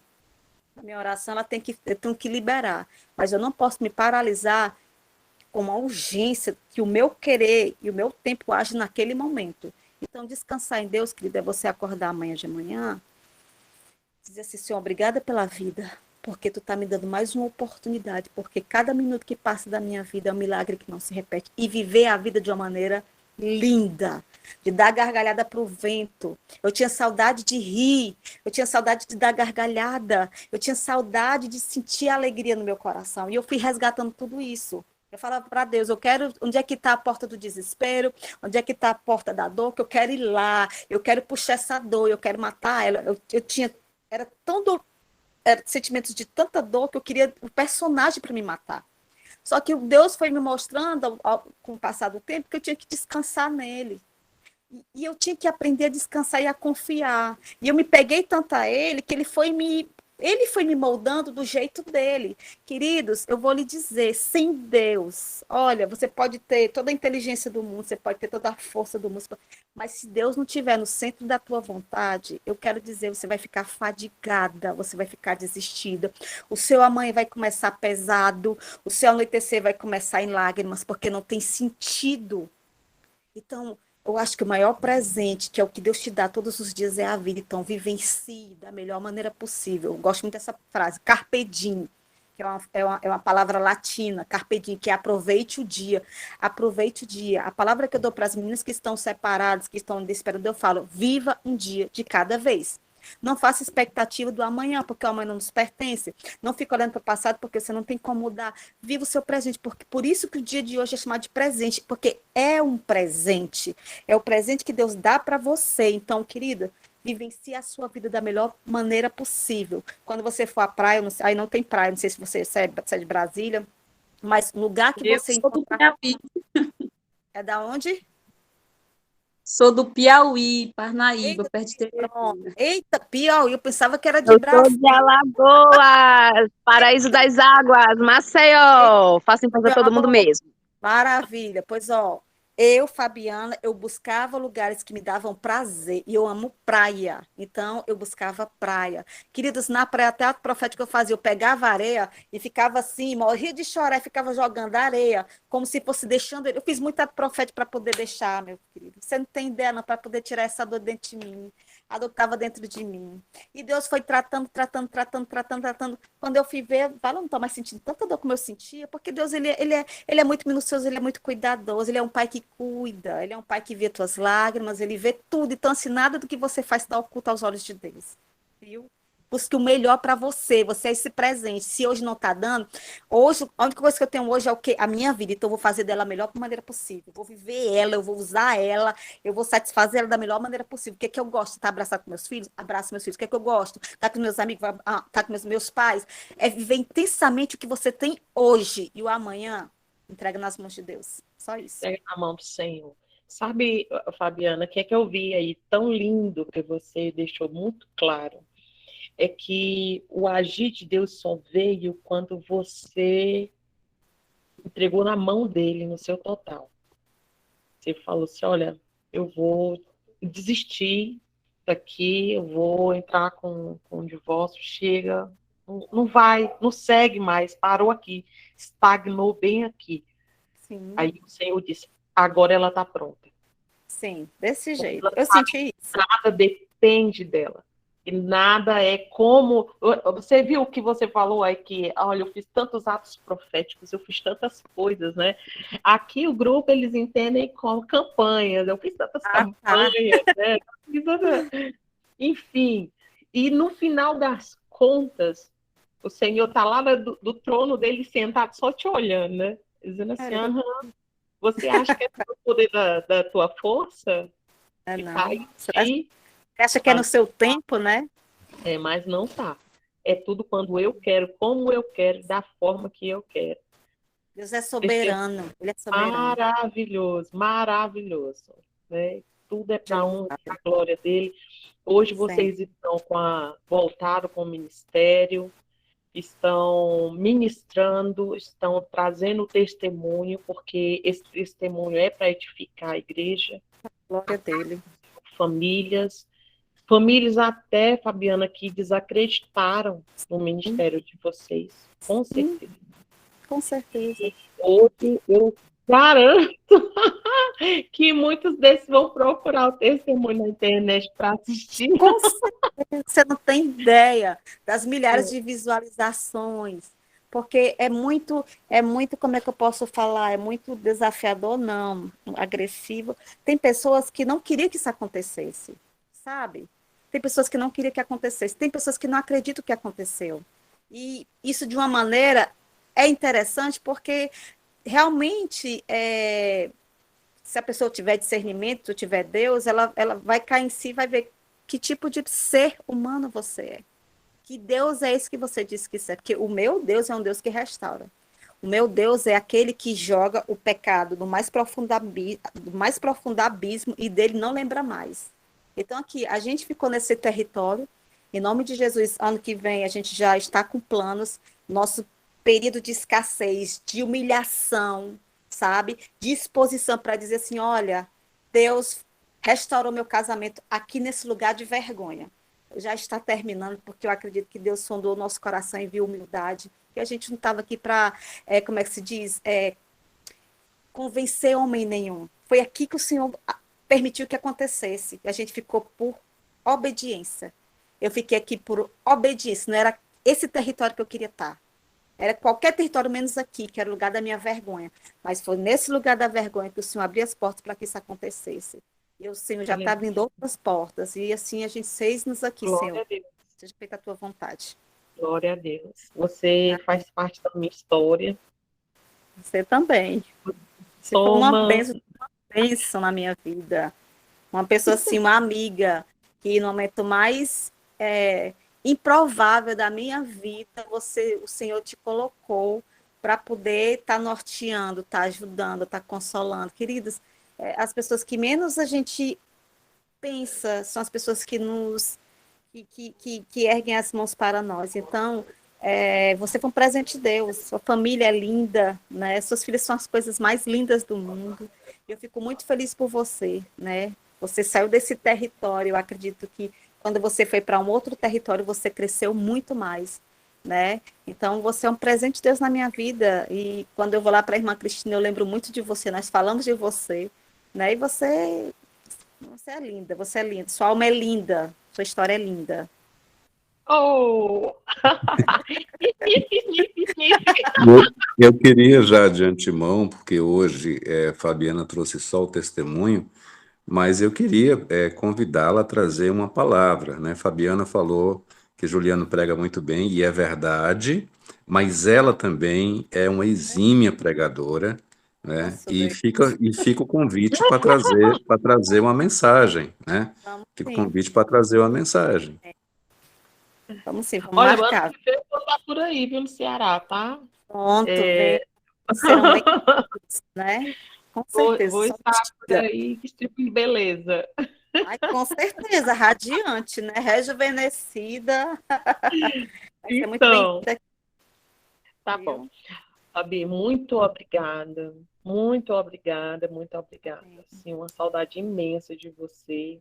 A minha oração, eu tenho que liberar. Mas eu não posso me paralisar com uma urgência que o meu querer e o meu tempo agem naquele momento. Então, descansar em Deus, querida, é você acordar amanhã de manhã, dizer assim, Senhor, obrigada pela vida, porque tu está me dando mais uma oportunidade, porque cada minuto que passa da minha vida é um milagre que não se repete, e viver a vida de uma maneira linda, de dar gargalhada para o vento. Eu tinha saudade de rir, eu tinha saudade de dar gargalhada, eu tinha saudade de sentir a alegria no meu coração, e eu fui resgatando tudo isso. Eu falava para Deus, eu quero, onde é que está a porta do desespero? Onde é que está a porta da dor? Que eu quero ir lá, eu quero puxar essa dor, eu quero matar ela. Eu tinha, era sentimentos de tanta dor que eu queria um personagem para me matar. Só que Deus foi me mostrando, com o passar do tempo, que eu tinha que descansar nele. E eu tinha que aprender a descansar e a confiar. E eu me peguei tanto a ele, que ele foi me moldando do jeito dele. Queridos, eu vou lhe dizer, sem Deus, olha, você pode ter toda a inteligência do mundo, você pode ter toda a força do mundo, mas se Deus não estiver no centro da tua vontade, eu quero dizer, você vai ficar fadigada, você vai ficar desistida, o seu amanhã vai começar pesado, o seu anoitecer vai começar em lágrimas, porque não tem sentido. Então, eu acho que o maior presente, que é o que Deus te dá todos os dias, é a vida. Então, vivencie da melhor maneira possível. Eu gosto muito dessa frase, carpe diem, que é uma palavra latina, carpe diem, que é aproveite o dia. Aproveite o dia. A palavra que eu dou para as meninas que estão separadas, que estão desesperadas, eu falo, viva um dia de cada vez. Não faça expectativa do amanhã, porque o amanhã não nos pertence. Não fique olhando para o passado, porque você não tem como mudar. Viva o seu presente, porque por isso que o dia de hoje é chamado de presente, porque é um presente. É o presente que Deus dá para você. Então, querida, vivencie a sua vida da melhor maneira possível. Quando você for à praia, aí não tem praia, não sei se você é de Brasília, mas lugar que você encontrar... É da onde? Sou do Piauí, Parnaíba, perto de Teresina. Eita, Piauí, eu pensava que era de Brasília. Eu sou de Alagoas, Paraíso das Águas, Maceió. Façam para todo mundo mesmo. Maravilha. Pois, ó, eu, Fabiana, eu buscava lugares que me davam prazer, e eu amo praia, então eu buscava praia. Queridos, na praia, até a profética que eu fazia, eu pegava areia e ficava assim, morria de chorar e ficava jogando areia, como se fosse deixando ele. Eu fiz muita profética para poder deixar, meu querido. Você não tem ideia, não, para poder tirar essa dor dentro de mim. A dor estava dentro de mim. E Deus foi tratando. Quando eu fui ver, eu não estou mais sentindo tanta dor como eu sentia, porque Deus, ele é muito minucioso, ele é muito cuidadoso, ele é um pai que cuida, ele é um pai que vê tuas lágrimas, ele vê tudo. Então, assim, nada do que você faz está oculto aos olhos de Deus. Viu? Busque o melhor para você é esse presente. Se hoje não está dando, hoje, a única coisa que eu tenho hoje é o quê? A minha vida. Então, eu vou fazer dela a melhor maneira possível. Eu vou viver ela, eu vou usar ela, eu vou satisfazer ela da melhor maneira possível. O que é que eu gosto? Estar abraçado com meus filhos? Abraço meus filhos. O que é que eu gosto? Estar com meus amigos? Estar com meus pais? É viver intensamente o que você tem hoje. E o amanhã, entrega nas mãos de Deus. Só isso. Entrega na mão do Senhor. Sabe, Fabiana, o que é que eu vi aí tão lindo que você deixou muito claro? É que o agir de Deus só veio quando você entregou na mão dele, no seu total. Você falou assim, olha, eu vou desistir daqui, eu vou entrar com o divórcio, chega, não vai, não segue mais, parou aqui, estagnou bem aqui. Sim, Aí o Senhor disse, agora ela está pronta. sim, desse jeito. Ela Eu sabe senti que isso. nada depende dela. E nada é como. Você viu o que você falou aí, que, olha, eu fiz tantos atos proféticos, eu fiz tantas coisas, né? Aqui o grupo eles entendem como campanhas, eu fiz tantas Ah, tá. campanhas, né? Enfim. E no final das contas, o Senhor está lá do trono dele sentado, só te olhando, né? Dizendo assim, Cara, você acha que é o poder da tua força que está não. em ti? Você acha que é no seu tempo, né? Mas não tá. É tudo quando eu quero, como eu quero, da forma que eu quero. Deus é Esse é soberano, ele é soberano. maravilhoso, maravilhoso. Né? Tudo é para honra e Aleluia. glória dele. Hoje Sim. vocês estão voltado com o ministério, estão ministrando, estão trazendo testemunho, porque esse testemunho é para edificar a igreja, Glória dele. famílias. Famílias até, Fabiana, que desacreditaram no ministério de vocês, com certeza. Com certeza. Hoje eu garanto que muitos desses vão procurar o testemunho na internet para assistir. Com certeza. Você não tem ideia das milhares de visualizações. Porque é muito, como é que eu posso falar? É muito desafiador, não, agressivo. Tem pessoas que não queriam que isso acontecesse, sabe? Tem pessoas que não queriam que acontecesse. Tem pessoas que não acreditam que aconteceu. E isso, de uma maneira, é interessante porque realmente, se a pessoa tiver discernimento, tiver Deus, ela vai cair em si, vai ver que tipo de ser humano você é. Que Deus é esse que você disse que é. Porque o meu Deus é um Deus que restaura. O meu Deus é aquele que joga o pecado do mais profundo abismo e dele não lembra mais. Então, aqui, a gente ficou nesse território. Em nome de Jesus, ano que vem, a gente já está com planos. Nosso período de escassez, de humilhação, sabe? De exposição para dizer assim: olha, Deus restaurou meu casamento aqui nesse lugar de vergonha. Já está terminando, porque eu acredito que Deus sondou o nosso coração e viu humildade. Que a gente não estava aqui para, como é que se diz, convencer homem nenhum. Foi aqui que o Senhor permitiu que acontecesse. A gente ficou por obediência. Eu fiquei aqui por obediência. Não era esse território que eu queria estar. Era qualquer território menos aqui, que era o lugar da minha vergonha. Mas foi nesse lugar da vergonha que o Senhor abriu as portas para que isso acontecesse. E o Senhor já está abrindo outras portas. E assim a gente fez-nos aqui, Glória Senhor. a Deus. Seja feita a tua vontade. Glória a Deus. Você faz parte da minha história. Você também. Você foi uma bênção na minha vida. Uma pessoa assim, uma amiga, que no momento mais improvável da minha vida, o Senhor te colocou para poder estar norteando, estar ajudando, estar consolando. Queridos, as pessoas que menos a gente pensa são as pessoas que que erguem as mãos para nós. Então, você foi um presente de Deus, sua família é linda, né? Suas filhas são as coisas mais lindas do mundo. Eu fico muito feliz por você, né? Você saiu desse território, eu acredito que quando você foi para um outro território, você cresceu muito mais, né? Então, você é um presente de Deus na minha vida, e quando eu vou lá para a irmã Cristina, eu lembro muito de você, nós falamos de você, né? E você é linda, você é linda, sua alma é linda, sua história é linda. Oh! Eu queria já de antemão, porque hoje Fabiana trouxe só o testemunho, mas eu queria convidá-la a trazer uma palavra, né? Fabiana falou que Juliano prega muito bem, e é verdade, mas ela também é uma exímia pregadora, né? Nossa, E bem, fica o convite para trazer uma mensagem, né? vamos Fica o sim, convite para trazer uma mensagem. vamos sim, vamos Olha, marcar. ano que vem eu vou estar por aí, viu, no Ceará, tá? Pronto, vem, serão bem, né? com Vou certeza. Só estar por tira. aí distribuindo beleza. Ai, com certeza, radiante, né? Rejuvenescida. Vai ser muito Então, bem-vinda aqui, tá bom. viu? Fabi, muito obrigada. Muito obrigada, muito obrigada. Assim, uma saudade imensa de você,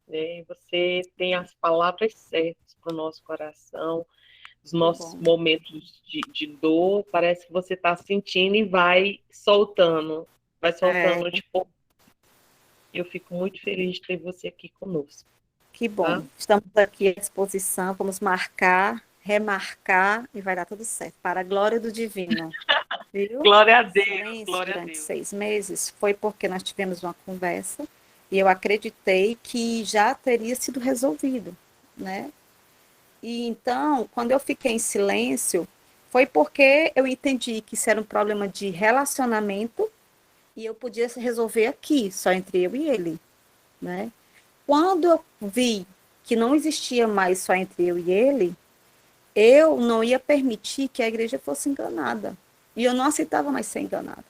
né? Você tem as palavras certas para o nosso coração, os Que nossos bom. momentos de dor. Parece que você está sentindo e vai soltando de pouco. Eu fico muito feliz de ter você aqui conosco, Que tá? bom. Estamos aqui à disposição. Vamos marcar, remarcar e vai dar tudo certo. Para a glória do divino. Viu? Glória a Deus, Silêncio glória a durante Deus. 6 meses foi porque nós tivemos uma conversa e eu acreditei que já teria sido resolvido, né? E então, quando eu fiquei em silêncio, foi porque eu entendi que isso era um problema de relacionamento e eu podia resolver aqui, só entre eu e ele, né? Quando eu vi que não existia mais só entre eu e ele, eu não ia permitir que a igreja fosse enganada. E eu não aceitava mais ser enganada.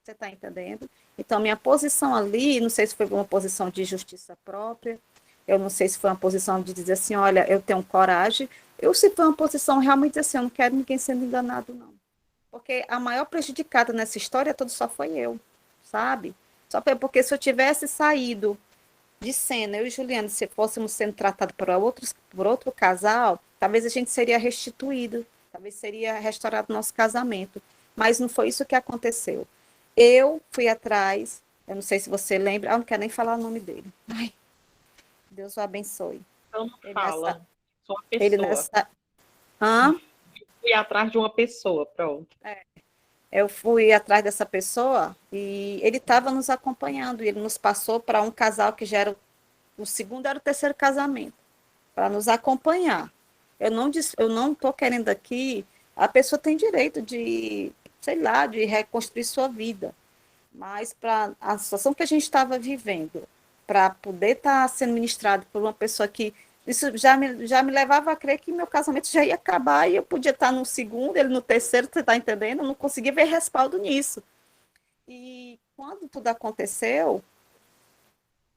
Você está entendendo? Então, minha posição ali, não sei se foi uma posição de justiça própria, eu não sei se foi uma posição de dizer assim, olha, eu tenho coragem, ou se foi uma posição realmente assim, eu não quero ninguém sendo enganado, não. Porque a maior prejudicada nessa história toda só foi eu, sabe? Só foi porque se eu tivesse saído de cena, eu e Juliana, se fôssemos sendo tratados por outro casal, talvez a gente seria restituído, talvez seria restaurado nosso casamento. Mas não foi isso que aconteceu. Eu fui atrás, eu não sei se você lembra, eu não quero nem falar o nome dele. Ai, Deus o abençoe. Então não Ele fala. Sou uma ele pessoa. Hã? Fui atrás de uma pessoa, pronto. Eu fui atrás dessa pessoa e ele estava nos acompanhando. E ele nos passou para um casal que já era o segundo, era o terceiro casamento, para nos acompanhar. Eu não estou querendo aqui. A pessoa tem direito de, sei lá, de reconstruir sua vida. Mas para a situação que a gente estava vivendo, para poder estar sendo ministrado por uma pessoa que isso já me levava a crer que meu casamento já ia acabar e eu podia estar no segundo, ele no terceiro, você está entendendo? Eu não conseguia ver respaldo nisso. E quando tudo aconteceu,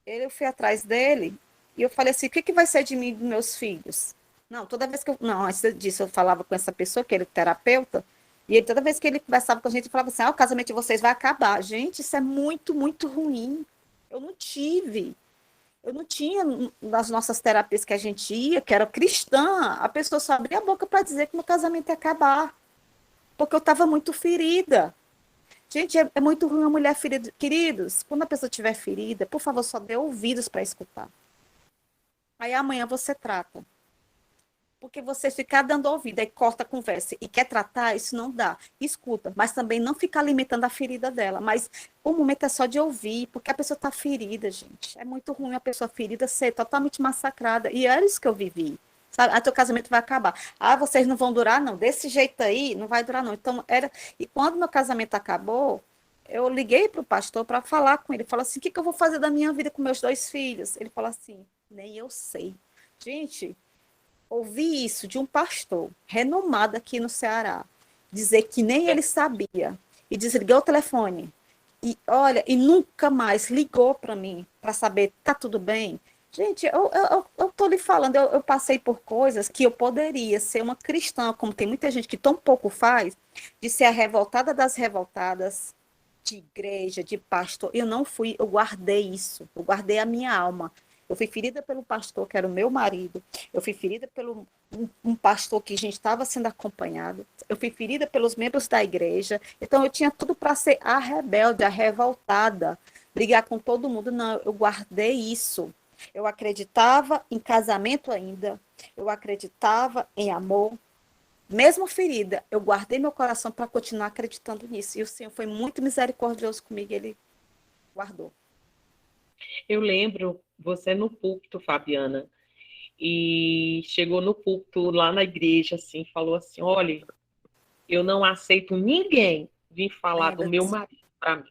eu fui atrás dele e eu falei assim: o que, que vai ser de mim e dos meus filhos? Não, toda vez que eu. Não, antes disso, eu falava com essa pessoa, que ele é terapeuta, e ele, toda vez que ele conversava com a gente, ele falava assim: o casamento de vocês vai acabar. Gente, isso é muito, muito ruim. Eu não tive. Eu não tinha nas nossas terapias que a gente ia, que era cristã, a pessoa só abria a boca para dizer que meu casamento ia acabar, porque eu estava muito ferida. Gente, é muito ruim uma mulher ferida. Queridos, quando a pessoa estiver ferida, por favor, só dê ouvidos para escutar. Aí amanhã você trata. Porque você ficar dando ouvido e corta a conversa e quer tratar, isso não dá. Escuta, mas também não fica alimentando a ferida dela. Mas o momento é só de ouvir, porque a pessoa está ferida, gente. É muito ruim a pessoa ferida ser totalmente massacrada. E era isso que eu vivi. Sabe? Ah, teu casamento vai acabar. Ah, vocês não vão durar, não. Desse jeito aí, não vai durar, não. Então, era. E quando meu casamento acabou, eu liguei para o pastor para falar com ele. Ele falou assim: o que eu vou fazer da minha vida com meus 2 filhos? Ele falou assim: nem eu sei. Gente, ouvi isso de um pastor renomado aqui no Ceará, dizer que nem ele sabia, e desligou o telefone. E olha, e nunca mais ligou para mim para saber, tá tudo bem? Gente, eu tô lhe falando, eu passei por coisas que eu poderia ser uma cristã, como tem muita gente que tão pouco faz, de ser a revoltada das revoltadas, de igreja, de pastor. Eu não fui, eu guardei isso, eu guardei a minha alma. Eu fui ferida pelo pastor, que era o meu marido. Eu fui ferida pelo um pastor que a gente estava sendo acompanhado. Eu fui ferida pelos membros da igreja. Então, eu tinha tudo para ser a rebelde, a revoltada, brigar com todo mundo. Não, eu guardei isso. Eu acreditava em casamento ainda. Eu acreditava em amor. Mesmo ferida, eu guardei meu coração para continuar acreditando nisso. E o Senhor foi muito misericordioso comigo. Ele guardou. Eu lembro você no púlpito, Fabiana, e chegou no púlpito lá na igreja, assim, falou assim: olha, eu não aceito ninguém vir falar do meu marido para mim.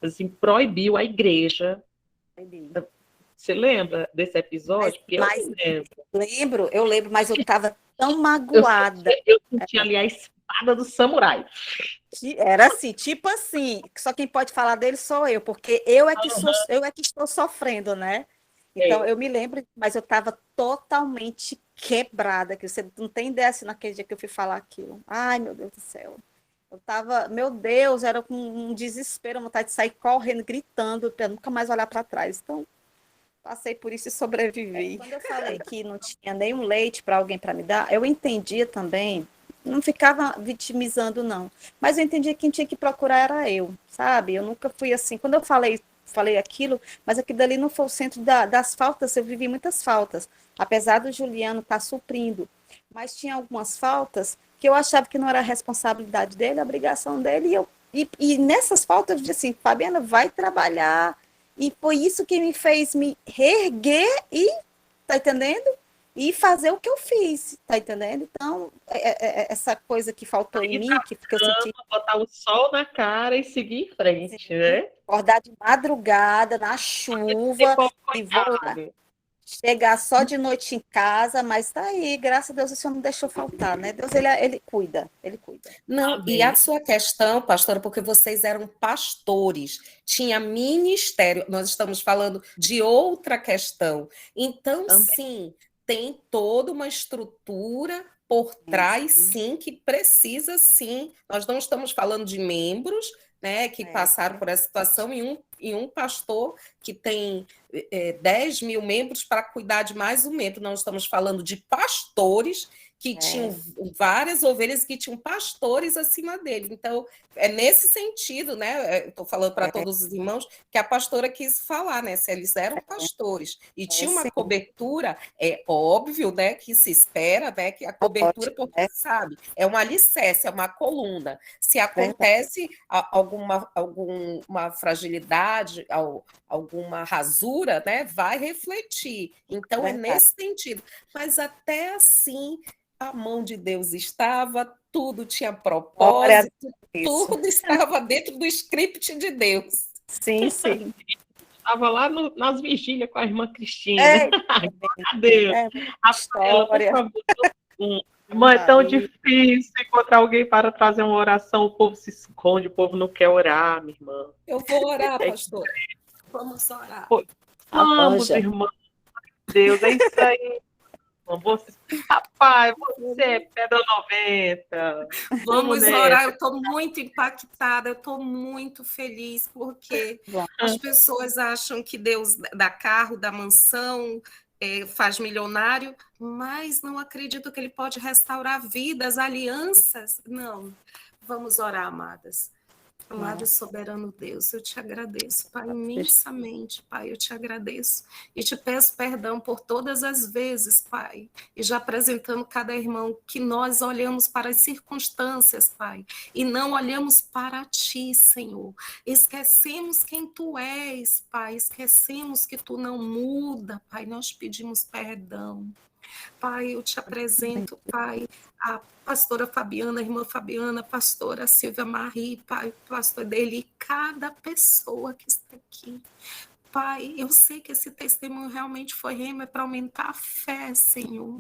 Assim, proibiu a igreja. Você lembra desse episódio? Eu lembro, mas eu estava tão magoada. Eu senti ali a espada espada do samurai. Era assim, tipo assim, só quem pode falar dele sou eu, porque eu é que estou sofrendo, né? Então, eu me lembro, mas eu estava totalmente quebrada, que você não tem ideia assim, naquele dia que eu fui falar aquilo. Ai, meu Deus do céu. Eu estava, meu Deus, era com um desespero, vontade de sair correndo, gritando, para nunca mais olhar para trás. Então, passei por isso e sobrevivi. Quando eu falei que não tinha nenhum leite para alguém para me dar, eu entendia também, não ficava vitimizando, não. Mas eu entendia que quem tinha que procurar era eu, sabe? Eu nunca fui assim. Quando eu falei aquilo, mas aquilo dali não foi o centro das faltas, eu vivi muitas faltas. Apesar do Juliano estar suprindo, mas tinha algumas faltas que eu achava que não era a responsabilidade dele, a obrigação dele, e nessas faltas eu disse assim, Fabiana, vai trabalhar, e foi isso que me fez me reerguer e, tá entendendo? E fazer o que eu fiz, tá entendendo? Então, essa coisa que faltou em mim, que eu senti... Botar o sol na cara e seguir em frente, Sim, né? acordar de madrugada, na chuva, e vou lá. Chegar só de noite em casa, mas tá aí, graças a Deus o Senhor não deixou faltar, né? Deus, ele cuida, ele cuida. Não, Amém. e a sua questão, pastora, porque vocês eram pastores, tinha ministério, nós estamos falando de outra questão. Então, sim, tem toda uma estrutura por trás, sim, que precisa, sim. Nós não estamos falando de membros, né, que passaram por essa situação, e um pastor que tem 10 mil membros para cuidar de mais um membro. Nós estamos falando de pastores que tinham várias ovelhas, que tinham pastores acima dele. Então, é nesse sentido, né? Estou falando para todos os irmãos, que a pastora quis falar, né? Se eles eram pastores e tinha uma cobertura, é óbvio, né? Que se espera, né? Que a cobertura, porque sabe, é um alicerce, é uma coluna. Se acontece alguma fragilidade, alguma rasura, né? Vai refletir. Então, é nesse sentido. Mas até assim, a mão de Deus estava, tudo tinha propósito, tudo estava dentro do script de Deus. Sim, sim. Estava lá nas vigílias com a irmã Cristina. Cadê? Rafaela, por favor. Irmã, é tão difícil encontrar alguém para trazer uma oração. O povo se esconde, o povo não quer orar, minha irmã. Eu vou orar, pastor. Vamos orar. Vamos, irmã. Deus, é isso aí. Rapaz, você é pedra 90. Vamos orar. Eu estou muito impactada, eu estou muito feliz, porque as pessoas acham que Deus dá carro, dá mansão, faz milionário, mas não acredito que Ele pode restaurar vidas, alianças. Não. Vamos orar, amadas. Amado e soberano Deus, eu te agradeço, Pai, imensamente, Pai, eu te agradeço e te peço perdão por todas as vezes, Pai, e já apresentando cada irmão, que nós olhamos para as circunstâncias, Pai, e não olhamos para Ti, Senhor. Esquecemos quem Tu és, Pai, esquecemos que Tu não muda, Pai, nós pedimos perdão. Pai, eu te apresento, Pai, a pastora Fabiana, a irmã Fabiana, a pastora Silvia Marie, Pai, pastor dele, cada pessoa que está aqui. Pai, eu sei que esse testemunho realmente foi rema, é para aumentar a fé, Senhor.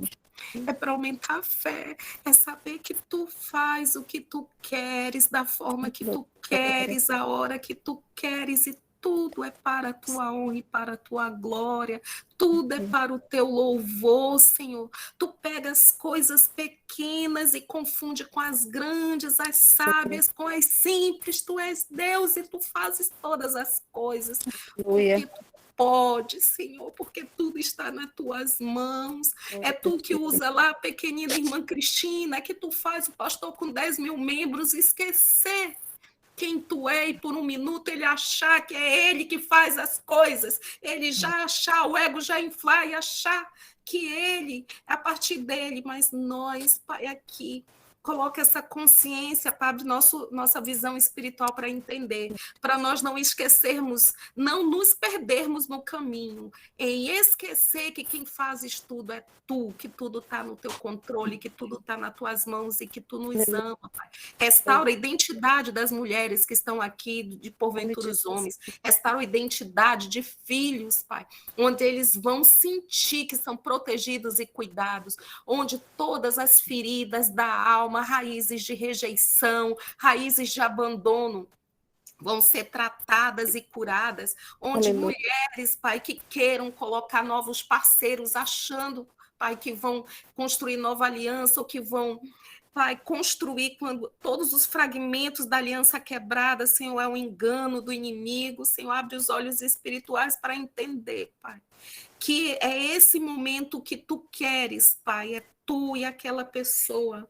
É para aumentar a fé, é saber que Tu faz o que Tu queres, da forma que Tu queres, a hora que Tu queres, e tudo é para a Tua honra e para a Tua glória, tudo é para o Teu louvor, Senhor. Tu pega as coisas pequenas e confunde com as grandes, as sábias com as simples. Tu és Deus e Tu fazes todas as coisas. Porque Tu pode, Senhor, porque tudo está nas Tuas mãos. É Tu que usa lá a pequenina irmã Cristina, que Tu faz o pastor com 10 mil membros esquecer quem Tu é, e por um minuto ele achar que é ele que faz as coisas, ele já achar, o ego já inflar e achar que ele, a partir dele, mas nós, Pai, aqui, coloca essa consciência, Pai, abre nossa visão espiritual para entender, para nós não esquecermos, não nos perdermos no caminho, em esquecer que quem fazes tudo é Tu, que tudo está no Teu controle, que tudo está nas Tuas mãos e que Tu nos ama, Pai. Restaura a identidade das mulheres que estão aqui, de porventura os homens, restaura a identidade de filhos, Pai, onde eles vão sentir que são protegidos e cuidados, onde todas as feridas da alma alma, raízes de rejeição, raízes de abandono, vão ser tratadas e curadas, onde Aleluia. mulheres, Pai, que queiram colocar novos parceiros, achando, Pai, que vão construir nova aliança, ou que vão, Pai, construir quando todos os fragmentos da aliança quebrada, Senhor, é um engano do inimigo, Senhor, abre os olhos espirituais para entender, Pai, que é esse momento que Tu queres, Pai, é Tu e aquela pessoa.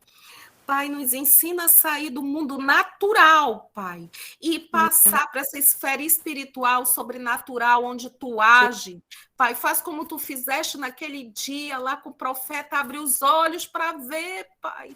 Pai, nos ensina a sair do mundo natural, Pai, e passar para essa esfera espiritual, sobrenatural, onde Tu age. Pai, faz como Tu fizeste naquele dia lá com o profeta, abre os olhos para ver, Pai.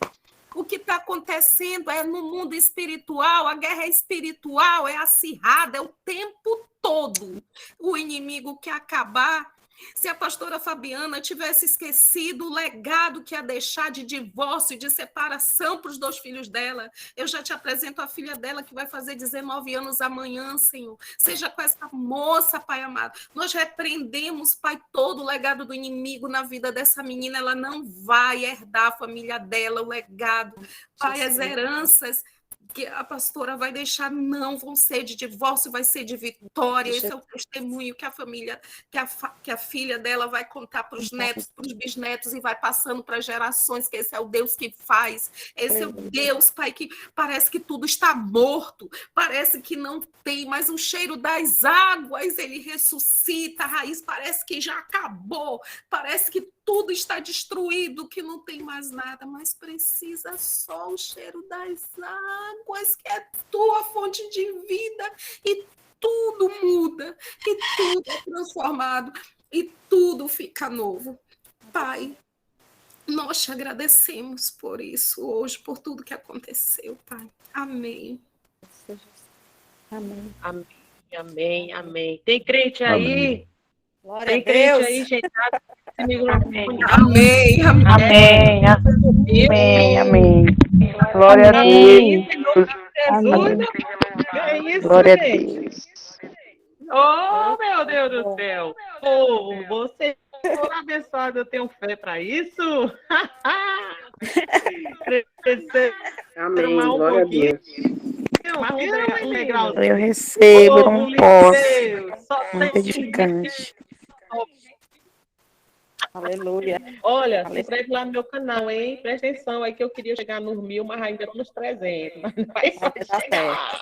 O que está acontecendo é no mundo espiritual, a guerra espiritual é acirrada, é o tempo todo. O inimigo quer acabar. Se a pastora Fabiana tivesse esquecido o legado que ia deixar de divórcio e de separação para os 2 filhos dela, eu já te apresento a filha dela que vai fazer 19 anos amanhã, Senhor. Seja com essa moça, Pai amado. Nós repreendemos, Pai, todo o legado do inimigo na vida dessa menina. Ela não vai herdar a família dela, o legado. Pai, as heranças que a pastora vai deixar não vão ser de divórcio, vai ser de vitória. Esse é o testemunho que a família, que a filha dela vai contar para os netos, para os bisnetos, e vai passando para gerações, que esse é o Deus que faz. Esse é o Deus, Pai, que parece que tudo está morto, parece que não tem, mas o cheiro das águas, ele ressuscita, a raiz parece que já acabou, parece que tudo está destruído, que não tem mais nada, mas precisa só o cheiro das águas, que é tua fonte de vida, e tudo muda, e tudo é transformado, e tudo fica novo. Pai, nós te agradecemos por isso hoje, por tudo que aconteceu, Pai. Amém. Amém. Amém, amém, amém. Tem crente aí? Amém. Glória Tem a crente Deus. aí, gente? Amém. Amém, amém, amém. Glória a Amém. Deus. Em nome de Jesus, que é isso, Glória a gente? Deus. Oh, meu Deus do céu! Oh, você for abençoado, eu tenho fé para isso. Crescer Amém, mais um glória a pouquinho, Deus. mais um degrauzinho. Eu recebo, Oh, não posso. Deus, só Muito tem edificante. Aleluia. Olha, se inscreve lá no meu canal, hein? Presta atenção aí que eu queria chegar nos 1000, mas ainda estou nos 300. Mas não vai só Vai dar chegar.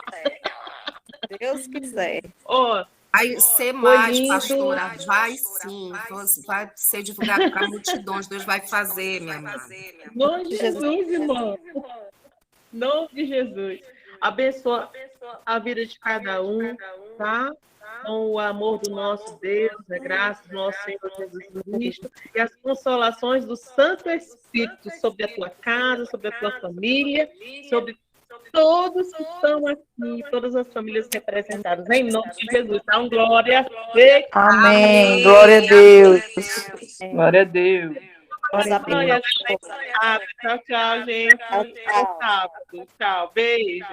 Deus quiser. Ó, Vai ser foi mais, lindo. pastora. Vai sim. Vai ser divulgado para multidões. Deus vai fazer, minha amada. Em nome de Jesus, irmão. Em nome de Jesus. Abençoa a vida de cada um, tá? Com o amor do nosso Deus, a graça do nosso Senhor Jesus Cristo e as consolações do Santo Espírito sobre a tua casa, sobre a tua família, sobre todos que estão aqui, todas as famílias representadas, em nome de Jesus. Então, glória. Amém. Glória a Deus. Glória a Deus. Olha, tchau, tchau, gente. Tchau, tchau. Tchau, beijo.